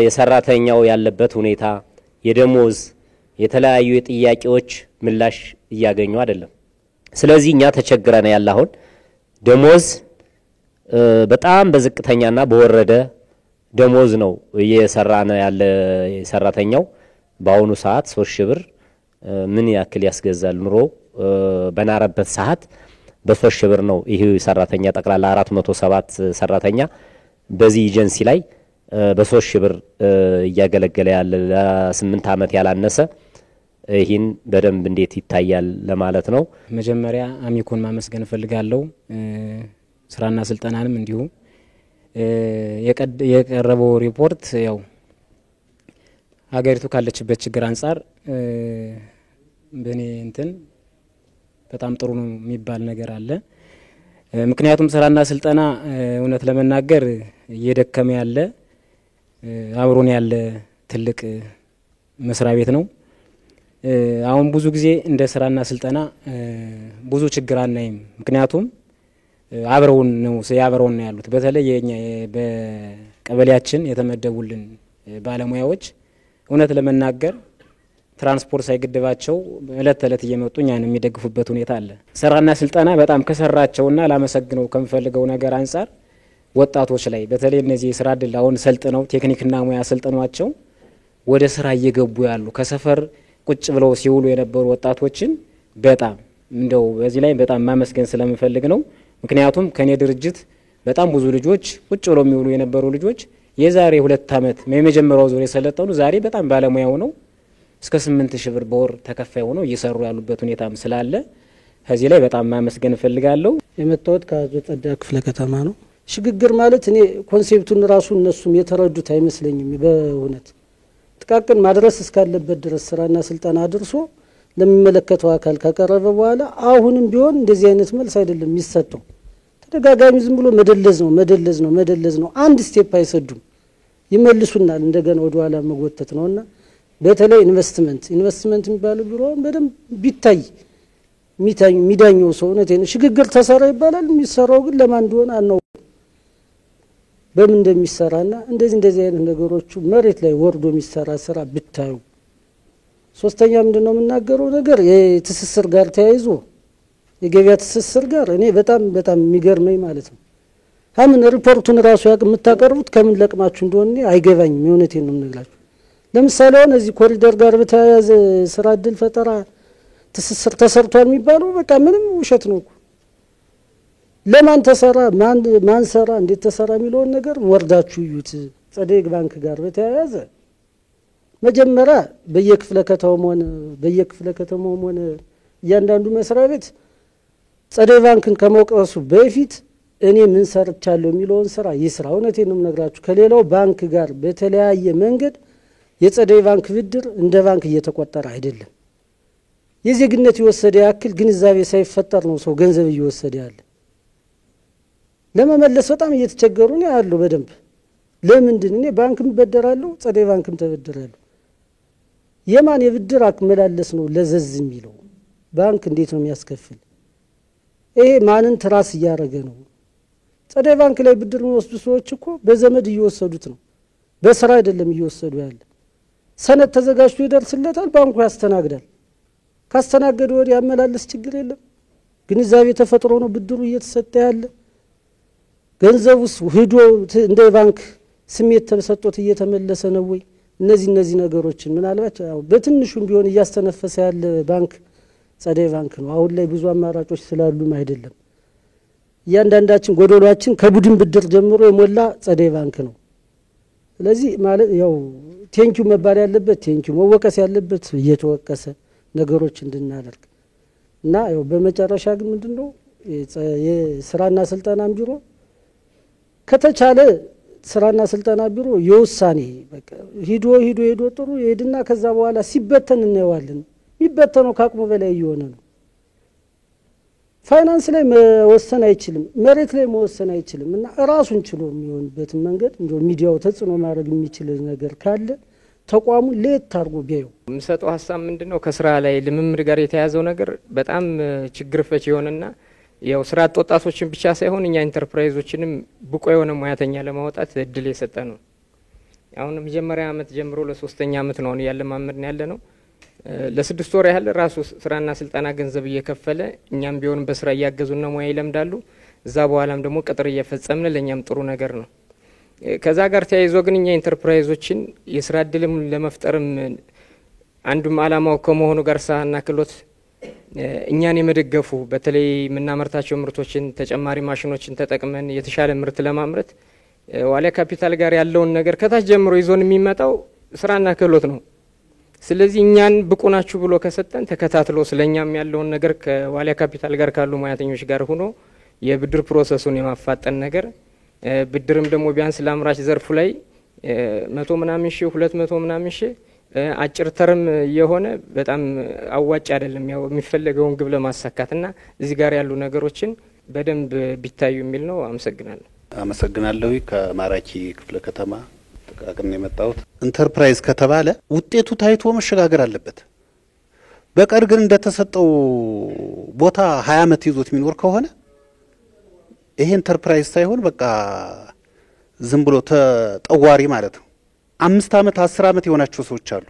የሰራተኛው ያለበት ሁኔታ የደሞዝ የተለያዩ የጥያቄዎች ምላሽ እያገኙ አይደለም። ስለዚህ እኛ ተቸግረን ያላሁን ደሞዝ በጣም በዝቅተኛና በወረደ ደሞዝ ነው እየሰራነ ያለ ሰራተኛው በአሁኑ ሰዓት 3000 ብር ምን ያክል ያስገዛል ኑሮ በናረበት ሰዓት በ3 ሺህ ብር ነው ይሄ ሰራተኛ ጠቅላላ 407 ሰራተኛ በዚህ ኤጀንሲ ላይ በ3 ሺህ ብር እያገለገለ ያለ ለ8 ዓመት ያላነሰ ይህን በደንብ እንዴት ይታያል ለማለት ነው። መጀመሪያ አሚኮን ማመስገን ፈልጋለሁ። ስራና ስልጠናንም እንዲሁ የቀረበው ሪፖርት ያው ሀገሪቱ ካለችበት ችግር አንፃር በኔ እንትን በጣም ጥሩ ነው የሚባል ነገር አለ። ምክንያቱም ስራና ስልጠና እውነት ለመናገር እየደከመ ያለ አብሮን ያለ ትልቅ መስሪያ ቤት ነው። አሁን ብዙ ጊዜ እንደ ስራና ስልጠና ብዙ ችግር አናይም። ምክንያቱም አብረውን ነው ያሉት። በተለይ የኛ በቀበሌያችን የተመደቡልን ባለሙያዎች እውነት ለመናገር ትራንስፖርት ሳይገድባቸው እለት ተለት እየመጡ እኛን የሚደግፉበት ሁኔታ አለ። ስራና ስልጠና በጣም ከሰራቸውና ላመሰግነው ከምፈልገው ነገር አንፃር ወጣቶች ላይ በተለይ እነዚህ የስራ ዕድል አሁን ሰልጥነው ቴክኒክና ሙያ ሰልጥኗቸው ወደ ስራ እየገቡ ያሉ ከሰፈር ቁጭ ብለው ሲውሉ የነበሩ ወጣቶችን በጣም እንደው በዚህ ላይ በጣም ማመስገን ስለምፈልግ ነው። ምክንያቱም ከኔ ድርጅት በጣም ብዙ ልጆች ቁጭ ብለው የሚውሉ የነበሩ ልጆች የዛሬ 2 ዓመት የመጀመሪያው ዙር የሰለጠኑ ዛሬ በጣም ባለሙያው ነው እስከ 8000 ብር በወር ተከፋይ ሆነው እየሰሩ ያሉበት ሁኔታም ስላለ ከዚህ ላይ በጣም ማመስገን ፈልጋለሁ። የመጣሁት ከጸዳ ክፍለ ከተማ ነው። ሽግግር ማለት እኔ ኮንሴፕቱን ራሱ እነሱም የተረዱት አይመስለኝም። በእውነት ጥቃቅን ማድረስ እስካለበት ድረስ ስራና ስልጠና አድርሶ ለሚመለከተው አካል ካቀረበ በኋላ አሁንም ቢሆን እንደዚህ አይነት መልስ አይደለም የሚሰጠው። ተደጋጋሚ ዝም ብሎ መደለዝ ነው። አንድ ስቴፕ አይሰዱም። ይመልሱናል እንደገና ወደ ኋላ መጎተት ነውና በተለይ ኢንቨስትመንት የሚባለው ቢሮን በደንብ ቢታይ ሚዳኘው ሰው ነው። ሽግግር ተሰራ ይባላል። የሚሰራው ግን ለማን እንደሆነ አናውቅም። በምን እንደሚሰራና እንደዚህ አይነት ነገሮቹ መሬት ላይ ወርዶ የሚሰራ ስራ ብታዩ። ሶስተኛ ምንድነው የምናገረው ነገር የትስስር ጋር ተያይዞ የገበያ ትስስር ጋር እኔ በጣም የሚገርመኝ ማለት ነው። አሁን ሪፖርቱን ራሱ የምታቀርቡት ከምን ለቅማችሁ እንደሆነ አይገባኝም። የእውነቴን ነው የምነግራችሁ። ለምሳሌ አሁን እዚህ ኮሪደር ጋር በተያያዘ ስራ ዕድል ፈጠራ ትስስር ተሰርቷል የሚባለው በቃ ምንም ውሸት ነው። ለማን ተሰራ ማን ሰራ እንዴት ተሰራ የሚለውን ነገር ወርዳችሁ እዩት። ጸደይ ባንክ ጋር በተያያዘ መጀመሪያ በየክፍለ ከተማው ሆነ እያንዳንዱ መስሪያ ቤት ጸደይ ባንክን ከመውቀሱ በፊት እኔ ምን ሰርቻለሁ የሚለውን ስራ ይስራ። እውነቴን ነው የምነግራችሁ። ከሌላው ባንክ ጋር በተለያየ መንገድ የጸደይ ባንክ ብድር እንደ ባንክ እየተቆጠረ አይደለም። የዜግነት ይወሰደ ያክል ግንዛቤ ሳይፈጠር ነው ሰው ገንዘብ እየወሰደ ያለ። ለመመለስ በጣም እየተቸገሩ ነው ያለው በደንብ። ለምንድን እኔ ባንክም በደራለሁ ጸደይ ባንክም ተበደራለሁ። የማን የብድር አመላለስ ነው ለዘዝ የሚለው? ባንክ እንዴት ነው የሚያስከፍል? ይሄ ማንን ትራስ እያደረገ ነው? ጸደይ ባንክ ላይ ብድር የሚወስዱ ሰዎች እኮ በዘመድ እየወሰዱት ነው፣ በስራ አይደለም እየወሰዱ ያለ። ሰነድ ተዘጋጅቶ ይደርስለታል፣ ባንኩ ያስተናግዳል። ካስተናገደ ወዲያ ያመላለስ ችግር የለም። ግንዛቤ ተፈጥሮ ነው ብድሩ እየተሰጠ ያለ። ገንዘቡስ ሄዶ እንደ ባንክ ስሜት ተሰጥቶት እየተመለሰ ነው ወይ? እነዚህ ነገሮችን ምናልባት በትንሹም ቢሆን እያስተነፈሰ ያለ ባንክ ጸደይ ባንክ ነው። አሁን ላይ ብዙ አማራጮች ስላሉም አይደለም። እያንዳንዳችን ጎዶሏችን ከቡድን ብድር ጀምሮ የሞላ ጸደይ ባንክ ነው። ስለዚህ ማለት ቴንኪው መባል ያለበት ቴንኪው፣ መወቀስ ያለበት እየተወቀሰ ነገሮች እንድናደርግ እና በመጨረሻ ግን ምንድነው የስራና ስልጠና ቢሮ ከተቻለ ስራና ስልጠና ቢሮ የውሳኔ በቃ ሂዶ ጥሩ ይሄድና ከዛ በኋላ ሲበተን እናየዋለን። የሚበተነው ከአቅሙ በላይ እየሆነ ነው። ፋይናንስ ላይ መወሰን አይችልም፣ መሬት ላይ መወሰን አይችልም። እና ራሱን ችሎ የሚሆንበት መንገድ እንደው ሚዲያው ተጽዕኖ ማድረግ የሚችል ነገር ካለ ተቋሙ ለየት አድርጎ ቢያዩ። የምሰጠው ሀሳብ ምንድነው ከስራ ላይ ልምምድ ጋር የተያዘው ነገር በጣም ችግር ፈች የሆነና ያው ስራ አጥ ወጣቶችን ብቻ ሳይሆን እኛ ኢንተርፕራይዞችንም ብቁ የሆነ ሙያተኛ ለማውጣት እድል የሰጠ ነው። አሁን መጀመሪያ አመት ጀምሮ ለሶስተኛ አመት ነው ያለማመድን ያለ ነው። ለ6 ወር ያህል ራሱ ስራና ስልጠና ገንዘብ እየከፈለ እኛም ቢሆን በስራ እያገዙና ሙያ ይለምዳሉ። እዛ በኋላም ደግሞ ቅጥር እየፈጸምን ለኛም ጥሩ ነገር ነው። ከዛ ጋር ተያይዞ ግን እኛ ኢንተርፕራይዞችን የስራ እድልም ለመፍጠርም አንዱም አላማው ከመሆኑ ጋር ሳና ክሎት እኛን የመደገፉ በተለይ የምናመርታቸው ምርቶችን ተጨማሪ ማሽኖችን ተጠቅመን የተሻለ ምርት ለማምረት ዋሊያ ካፒታል ጋር ያለውን ነገር ከታች ጀምሮ ይዞን የሚመጣው ስራና ክህሎት ነው። ስለዚህ እኛን ብቁ ናችሁ ብሎ ከሰጠን ተከታትሎ ስለኛም ያለውን ነገር ከዋሊያ ካፒታል ጋር ካሉ ሙያተኞች ጋር ሆኖ የብድር ፕሮሰሱን የማፋጠን ነገር ብድርም ደግሞ ቢያንስ ለአምራች ዘርፉ ላይ 100 ምናምን ሺህ 200 ምናምን ሺህ አጭር ተርም የሆነ በጣም አዋጭ አይደለም ያው የሚፈልገውን ግብ ለማሳካትና እዚህ ጋር ያሉ ነገሮችን በደንብ ቢታዩ የሚል ነው። አመሰግናለሁ። ከማራኪ ክፍለ ከተማ ተቃቅን የመጣሁት ኢንተርፕራይዝ ከተባለ ውጤቱ ታይቶ መሸጋገር አለበት። በቀር ግን እንደተሰጠው ቦታ 20 ዓመት ይዞት የሚኖር ከሆነ ይሄ ኢንተርፕራይዝ ሳይሆን በቃ ዝም ብሎ ተጠዋሪ ማለት ነው። 5 ዓመት 10 ዓመት የሆናቸው ሰዎች አሉ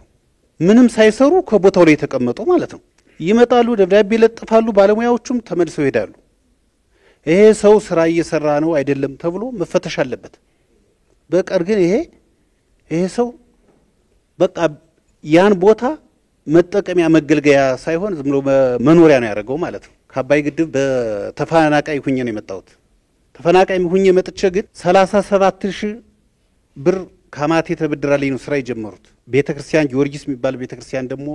ምንም ሳይሰሩ ከቦታው ላይ የተቀመጡ ማለት ነው። ይመጣሉ፣ ደብዳቤ ይለጥፋሉ፣ ባለሙያዎቹም ተመልሰው ይሄዳሉ። ይሄ ሰው ስራ እየሰራ ነው አይደለም ተብሎ መፈተሽ አለበት። በቀር ግን ይሄ ሰው በቃ ያን ቦታ መጠቀሚያ መገልገያ ሳይሆን ዝም ብሎ መኖሪያ ነው ያደረገው ማለት ነው። ከአባይ ግድብ በተፈናቃይ ሁኜ ነው የመጣሁት። ተፈናቃይ ሁኜ መጥቼ ግን 37000 ብር ከማቴ ተበድራለኝ ነው ስራ የጀመሩት። ቤተክርስቲያን ጊዮርጊስ የሚባል ቤተክርስቲያን ደግሞ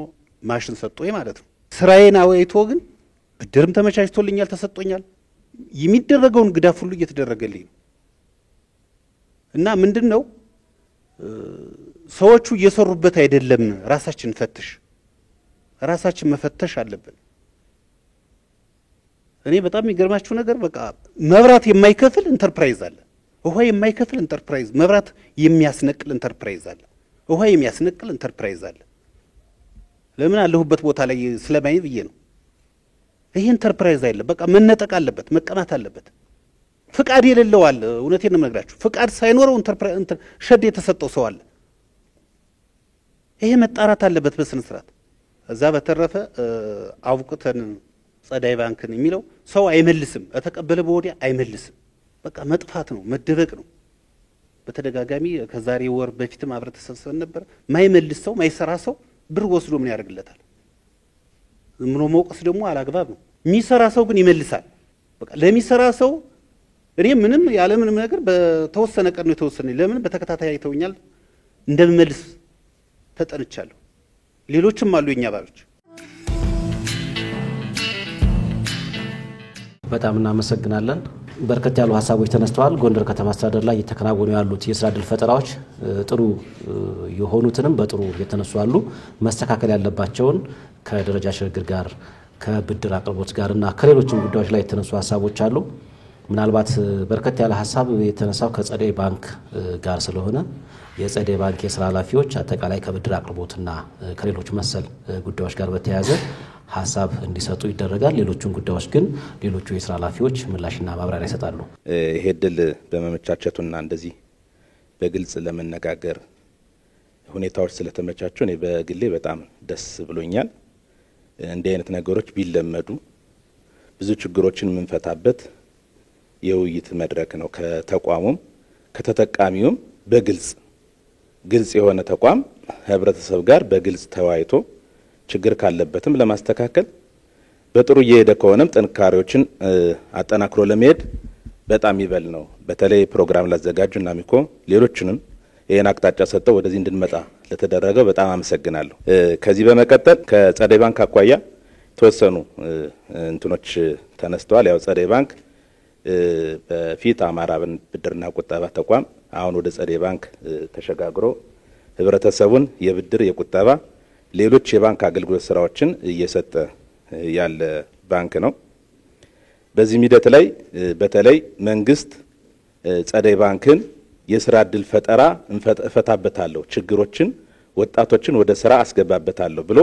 ማሽን ሰጥቶኝ ማለት ነው። ስራዬን አወይቶ ግን ብድርም ተመቻችቶልኛል ተሰጥቶኛል። የሚደረገውን ግዳፍ ሁሉ እየተደረገልኝ ነው። እና ምንድነው ሰዎቹ እየሰሩበት አይደለም። ራሳችን ፈትሽ፣ ራሳችን መፈተሽ አለብን። እኔ በጣም የሚገርማችሁ ነገር በቃ መብራት የማይከፍል ኢንተርፕራይዝ አለ፣ ውሃ የማይከፍል ኢንተርፕራይዝ፣ መብራት የሚያስነቅል ኢንተርፕራይዝ አለ፣ ውሃ የሚያስነቅል ኢንተርፕራይዝ አለ። ለምን አለሁበት ቦታ ላይ ስለማይ ብዬ ነው። ይሄ ኢንተርፕራይዝ አይደለም፣ በቃ መነጠቅ አለበት፣ መቀማት አለበት። ፍቃድ የሌለው አለ። እውነቴን ነው የምነግራችሁ። ፍቃድ ሳይኖረው ሸድ የተሰጠው ሰው አለ። ይሄ መጣራት አለበት በስነ ስርዓት። እዛ በተረፈ አውቅተን ጸዳይ ባንክን የሚለው ሰው አይመልስም፣ ተቀበለ በወዲያ አይመልስም። በቃ መጥፋት ነው፣ መደበቅ ነው። በተደጋጋሚ ከዛሬ ወር በፊትም አብረ ተሰብስበን ነበር። ማይመልስ ሰው ማይሰራ ሰው ብር ወስዶ ምን ያደርግለታል? ዝም ብሎ መውቀስ ደግሞ አላግባብ ነው። የሚሰራ ሰው ግን ይመልሳል። በቃ ለሚሰራ ሰው እኔ ምንም ያለ ምንም ነገር በተወሰነ ቀን ነው የተወሰነ። ለምን በተከታታይ አይተውኛል እንደምመልስ ተጠንቻለሁ። ሌሎችም አሉ የኛ ባሮች። በጣም እናመሰግናለን። በርከት ያሉ ሀሳቦች ተነስተዋል። ጎንደር ከተማ አስተዳደር ላይ የተከናወኑ ያሉት የስራ ዕድል ፈጠራዎች ጥሩ የሆኑትንም በጥሩ የተነሱ አሉ። መስተካከል ያለባቸውን ከደረጃ ሽግግር ጋር ከብድር አቅርቦት ጋርና ከሌሎችም ጉዳዮች ላይ የተነሱ ሀሳቦች አሉ። ምናልባት በርከት ያለ ሀሳብ የተነሳው ከጸደይ ባንክ ጋር ስለሆነ የጸደይ ባንክ የስራ ኃላፊዎች አጠቃላይ ከብድር አቅርቦትና ከሌሎች መሰል ጉዳዮች ጋር በተያያዘ ሀሳብ እንዲሰጡ ይደረጋል። ሌሎቹን ጉዳዮች ግን ሌሎቹ የስራ ኃላፊዎች ምላሽና ማብራሪያ ይሰጣሉ። ይሄ ድል በመመቻቸቱና እንደዚህ በግልጽ ለመነጋገር ሁኔታዎች ስለተመቻቹ እኔ በግሌ በጣም ደስ ብሎኛል። እንዲህ አይነት ነገሮች ቢለመዱ ብዙ ችግሮችን የምንፈታበት የውይይት መድረክ ነው። ከተቋሙም ከተጠቃሚውም በግልጽ የሆነ ተቋም ህብረተሰብ ጋር በግልጽ ተወያይቶ ችግር ካለበትም ለማስተካከል በጥሩ እየሄደ ከሆነም ጥንካሬዎችን አጠናክሮ ለመሄድ በጣም ይበል ነው። በተለይ ፕሮግራም ላዘጋጁና ሚኮ ሌሎችንም ይሄን አቅጣጫ ሰጠው ወደዚህ እንድንመጣ ለተደረገው በጣም አመሰግናለሁ። ከዚህ በመቀጠል ከጸደይ ባንክ አኳያ ተወሰኑ እንትኖች ተነስተዋል። ያው ጸደይ ባንክ በፊት አማራ ብድርና ቁጠባ ተቋም አሁን ወደ ጸደይ ባንክ ተሸጋግሮ ህብረተሰቡን የብድር የቁጠባ ሌሎች የባንክ አገልግሎት ስራዎችን እየሰጠ ያለ ባንክ ነው። በዚህ ሂደት ላይ በተለይ መንግስት ጸደይ ባንክን የስራ ዕድል ፈጠራ እንፈታበታለሁ፣ ችግሮችን ወጣቶችን ወደ ስራ አስገባበታለሁ ብሎ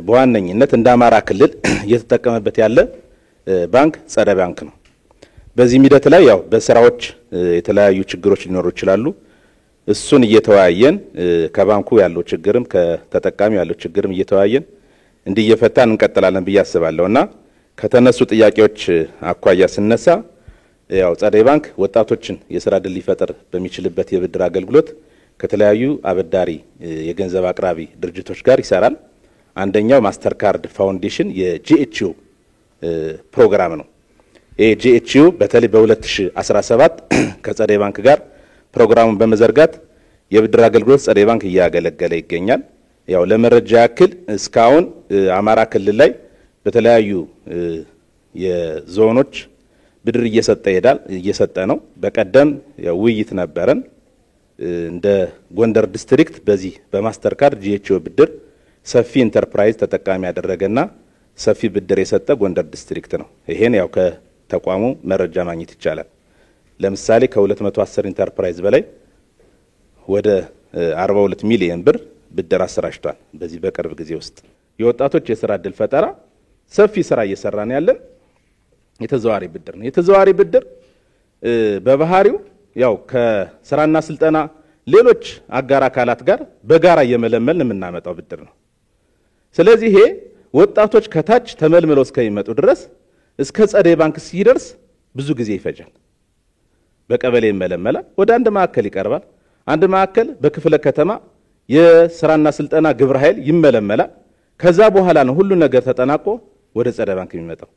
በዋነኝነት እንደ አማራ ክልል እየተጠቀመበት ያለ ባንክ ጸደይ ባንክ ነው። በዚህ ሂደት ላይ ያው በስራዎች የተለያዩ ችግሮች ሊኖሩ ይችላሉ። እሱን እየተወያየን ከባንኩ ያለው ችግርም ከተጠቃሚ ያለው ችግርም እየተወያየን እንዲየፈታን እንቀጥላለን ብዬ አስባለሁና ከተነሱ ጥያቄዎች አኳያ ስነሳ ያው ጸደይ ባንክ ወጣቶችን የስራ ዕድል ሊፈጥር በሚችልበት የብድር አገልግሎት ከተለያዩ አበዳሪ የገንዘብ አቅራቢ ድርጅቶች ጋር ይሰራል። አንደኛው ማስተር ካርድ ፋውንዴሽን የጂኤችዩ ፕሮግራም ነው። ይሄ ጂኤችዩ በተለይ በ2017 ከጸደይ ባንክ ጋር ፕሮግራሙን በመዘርጋት የብድር አገልግሎት ጸደይ ባንክ እያገለገለ ይገኛል። ያው ለመረጃ ያክል እስካሁን አማራ ክልል ላይ በተለያዩ የዞኖች ብድር እየሰጠ ነው። በቀደም ውይይት ነበረን። እንደ ጎንደር ዲስትሪክት በዚህ በማስተር ካርድ ጂኤችዩ ብድር ሰፊ ኢንተርፕራይዝ ተጠቃሚ ያደረገና ሰፊ ብድር የሰጠ ጎንደር ዲስትሪክት ነው። ይሄን ያው ከተቋሙ መረጃ ማግኘት ይቻላል። ለምሳሌ ከ210 ኢንተርፕራይዝ በላይ ወደ 42 ሚሊዮን ብር ብድር አሰራጭቷል። በዚህ በቅርብ ጊዜ ውስጥ የወጣቶች የስራ እድል ፈጠራ ሰፊ ስራ እየሰራን ያለን የተዘዋዋሪ ብድር ነው። የተዘዋዋሪ ብድር በባህሪው ያው ከስራና ስልጠና ሌሎች አጋር አካላት ጋር በጋራ እየመለመልን የምናመጣው ብድር ነው። ስለዚህ ይሄ ወጣቶች ከታች ተመልምለው እስከሚመጡ ድረስ እስከ ጸደይ ባንክ ሲደርስ ብዙ ጊዜ ይፈጃል። በቀበሌ ይመለመላል፣ ወደ አንድ ማዕከል ይቀርባል። አንድ ማዕከል በክፍለ ከተማ የስራና ስልጠና ግብረ ኃይል ይመለመላል። ከዛ በኋላ ነው ሁሉ ነገር ተጠናቆ ወደ ጸደይ ባንክ የሚመጣው።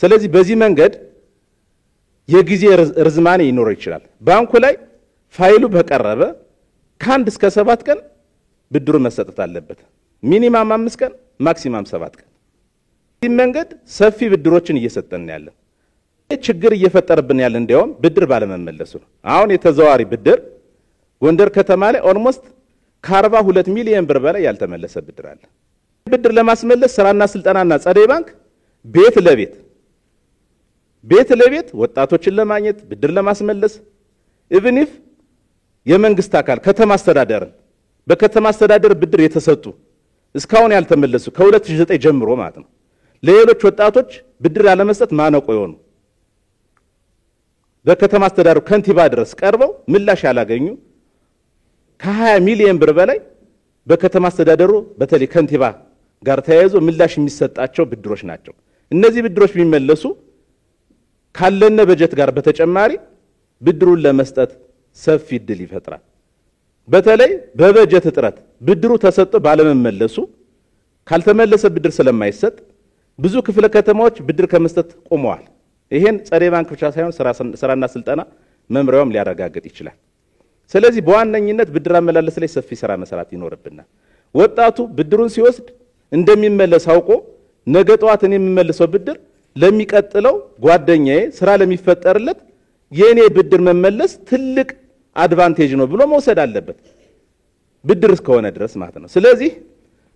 ስለዚህ በዚህ መንገድ የጊዜ ርዝማኔ ይኖር ይችላል። ባንኩ ላይ ፋይሉ በቀረበ ከ1 እስከ 7 ቀን ብድሩ መሰጠት አለበት። ሚኒማም 5 ቀን ማክሲማም 7 ቀን። በዚህ መንገድ ሰፊ ብድሮችን እየሰጠን ያለን። ችግር እየፈጠረብን ያለ እንዲያውም ብድር ባለመመለሱ ነው። አሁን የተዘዋዋሪ ብድር ጎንደር ከተማ ላይ ኦልሞስት ከ42 ሚሊዮን ብር በላይ ያልተመለሰ ብድር አለ። ብድር ለማስመለስ ስራና ስልጠናና ጸደይ ባንክ ቤት ለቤት ወጣቶችን ለማግኘት ብድር ለማስመለስ ኢቭን ኢፍ የመንግስት አካል ከተማ አስተዳደርን በከተማ አስተዳደር ብድር የተሰጡ እስካሁን ያልተመለሱ ከ2009 ጀምሮ ማለት ነው ለሌሎች ወጣቶች ብድር ያለመስጠት ማነቆ የሆኑ በከተማ አስተዳደሩ ከንቲባ ድረስ ቀርበው ምላሽ ያላገኙ ከ20 ሚሊዮን ብር በላይ በከተማ አስተዳደሩ በተለይ ከንቲባ ጋር ተያይዞ ምላሽ የሚሰጣቸው ብድሮች ናቸው። እነዚህ ብድሮች ቢመለሱ ካለነ በጀት ጋር በተጨማሪ ብድሩን ለመስጠት ሰፊ እድል ይፈጥራል። በተለይ በበጀት እጥረት ብድሩ ተሰጥቶ ባለመመለሱ ካልተመለሰ ብድር ስለማይሰጥ ብዙ ክፍለ ከተማዎች ብድር ከመስጠት ቆመዋል። ይሄን ጸደይ ባንክ ብቻ ሳይሆን ስራና ስልጠና መምሪያውም ሊያረጋግጥ ይችላል። ስለዚህ በዋነኝነት ብድር አመላለስ ላይ ሰፊ ስራ መስራት ይኖርብናል። ወጣቱ ብድሩን ሲወስድ እንደሚመለስ አውቆ ነገ ጧት እኔ የምመልሰው ብድር ለሚቀጥለው ጓደኛዬ ስራ ለሚፈጠርለት የኔ ብድር መመለስ ትልቅ አድቫንቴጅ ነው ብሎ መውሰድ አለበት፣ ብድር እስከሆነ ድረስ ማለት ነው። ስለዚህ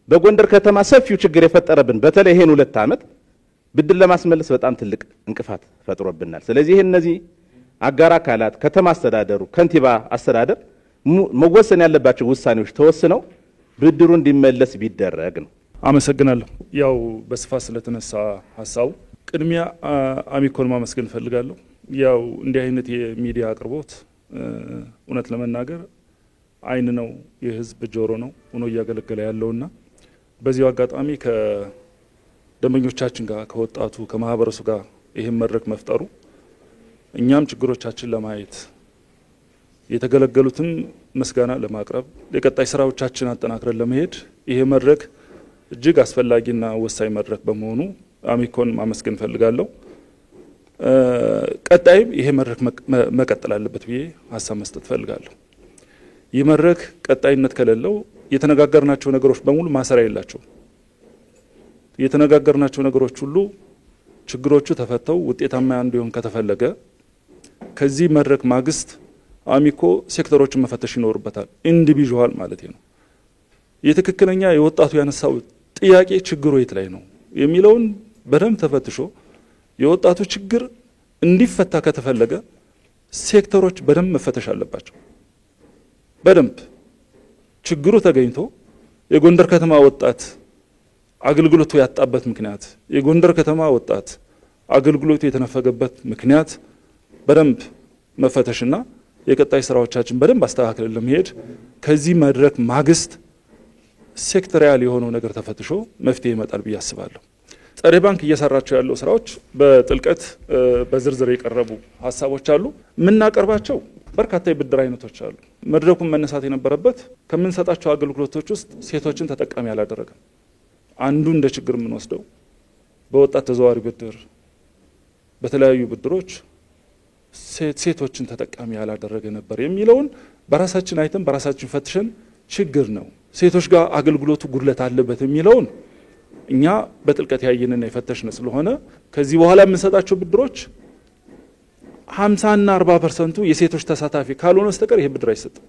በጎንደር ከተማ ሰፊው ችግር የፈጠረብን በተለይ ይሄን 2 ዓመት ብድር ለማስመለስ በጣም ትልቅ እንቅፋት ፈጥሮብናል። ስለዚህ እነዚህ አጋር አካላት ከተማ አስተዳደሩ ከንቲባ አስተዳደር መወሰን ያለባቸው ውሳኔዎች ተወስነው ብድሩ እንዲመለስ ቢደረግ ነው። አመሰግናለሁ። ያው በስፋት ስለተነሳ ሀሳቡ ቅድሚያ አሚኮን ማመስገን ፈልጋለሁ። ያው እንዲህ አይነት የሚዲያ አቅርቦት እውነት ለመናገር አይን ነው፣ የህዝብ ጆሮ ነው ሆኖ እያገለገለ ያለውና በዚሁ አጋጣሚ ከደንበኞቻችን ጋር ከወጣቱ ከማህበረሰቡ ጋር ይሄን መድረክ መፍጠሩ እኛም ችግሮቻችን ለማየት የተገለገሉትን ምስጋና ለማቅረብ ለቀጣይ ስራዎቻችን አጠናክረን ለመሄድ ይሄ መድረክ እጅግ አስፈላጊና ወሳኝ መድረክ በመሆኑ አሚኮን ማመስገን ፈልጋለሁ። ቀጣይም ይሄ መድረክ መቀጠል አለበት ብዬ ሀሳብ መስጠት ፈልጋለሁ። ይህ መድረክ ቀጣይነት ከሌለው የተነጋገርናቸው ነገሮች በሙሉ ማሰሪያ የላቸውም። የተነጋገርናቸው ነገሮች ሁሉ ችግሮቹ ተፈተው ውጤታማ እንዲሆን ከተፈለገ ከዚህ መድረክ ማግስት አሚኮ ሴክተሮችን መፈተሽ ይኖርበታል። ኢንዲቪዥዋል ማለት ነው። የትክክለኛ የወጣቱ ያነሳው ጥያቄ ችግሩ የት ላይ ነው የሚለውን በደንብ ተፈትሾ የወጣቱ ችግር እንዲፈታ ከተፈለገ ሴክተሮች በደንብ መፈተሽ አለባቸው። በደንብ ችግሩ ተገኝቶ የጎንደር ከተማ ወጣት አገልግሎቱ ያጣበት ምክንያት፣ የጎንደር ከተማ ወጣት አገልግሎቱ የተነፈገበት ምክንያት በደንብ መፈተሽና የቀጣይ ስራዎቻችን በደንብ አስተካክለን ለመሄድ ከዚህ መድረክ ማግስት ሴክተሪያል የሆነው ነገር ተፈትሾ መፍትሄ ይመጣል ብዬ አስባለሁ። ጸደይ ባንክ እየሰራቸው ያለው ስራዎች በጥልቀት በዝርዝር የቀረቡ ሀሳቦች አሉ። የምናቀርባቸው በርካታ የብድር አይነቶች አሉ። መድረኩን መነሳት የነበረበት ከምንሰጣቸው አገልግሎቶች ውስጥ ሴቶችን ተጠቃሚ ያላደረገ አንዱ እንደ ችግር ምን ወስደው በወጣት ተዘዋዋሪ ብድር በተለያዩ ብድሮች ሴቶችን ተጠቃሚ ያላደረገ ነበር የሚለውን በራሳችን አይተን በራሳችን ፈትሸን ችግር ነው ሴቶች ጋር አገልግሎቱ ጉድለት አለበት የሚለውን እኛ በጥልቀት ያየንና የፈተሽን ስለሆነ ከዚህ በኋላ የምንሰጣቸው ብድሮች 50 እና 40% የሴቶች ተሳታፊ ካልሆነ በስተቀር ይሄ ብድር አይሰጥም።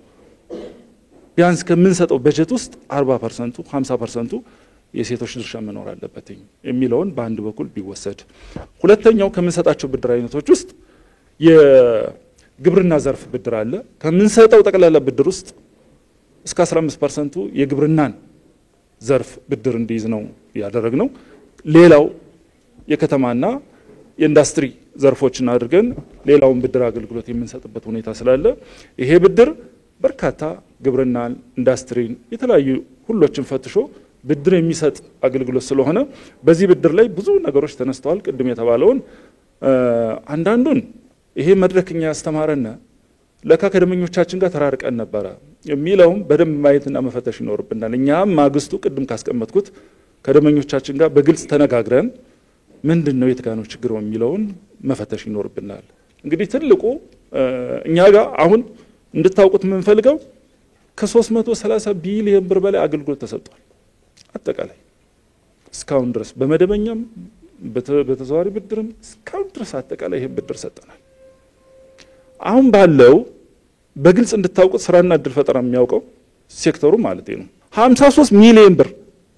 ቢያንስ ከምንሰጠው በጀት ውስጥ 40% 50% የሴቶች ድርሻ መኖር አለበት የሚለውን በአንድ በኩል ቢወሰድ፣ ሁለተኛው ከምንሰጣቸው ብድር አይነቶች ውስጥ የግብርና ዘርፍ ብድር አለ። ከምንሰጠው ጠቅላላ ብድር ውስጥ እስከ 15% የግብርናን ዘርፍ ብድር እንዲይዝ ነው ያደረግነው። ሌላው የከተማና የኢንዱስትሪ ዘርፎችን አድርገን ሌላውን ብድር አገልግሎት የምንሰጥበት ሁኔታ ስላለ ይሄ ብድር በርካታ ግብርናን፣ ኢንዱስትሪን የተለያዩ ሁሎችን ፈትሾ ብድር የሚሰጥ አገልግሎት ስለሆነ በዚህ ብድር ላይ ብዙ ነገሮች ተነስተዋል። ቅድም የተባለውን አንዳንዱን ይሄ መድረክኛ ያስተማረና ለካ ከደመኞቻችን ጋር ተራርቀን ነበረ የሚለውም በደንብ ማየትና መፈተሽ ይኖርብናል። እኛም ማግስቱ ቅድም ካስቀመጥኩት ከደመኞቻችን ጋር በግልጽ ተነጋግረን ምንድነው የትጋኖች ችግር የሚለውን መፈተሽ ይኖርብናል። እንግዲህ ትልቁ እኛ ጋር አሁን እንድታውቁት የምንፈልገው ከ330 ቢሊዮን ብር በላይ አገልግሎት ተሰጥቷል። አጠቃላይ እስካሁን ድረስ በመደበኛም በተዘዋዋሪ ብድርም እስካሁን ድረስ አጠቃላይ ይሄን ብድር ሰጠናል። አሁን ባለው በግልጽ እንድታውቁት ስራና እድል ፈጠራ የሚያውቀው ሴክተሩ ማለት ነው 53 ሚሊዮን ብር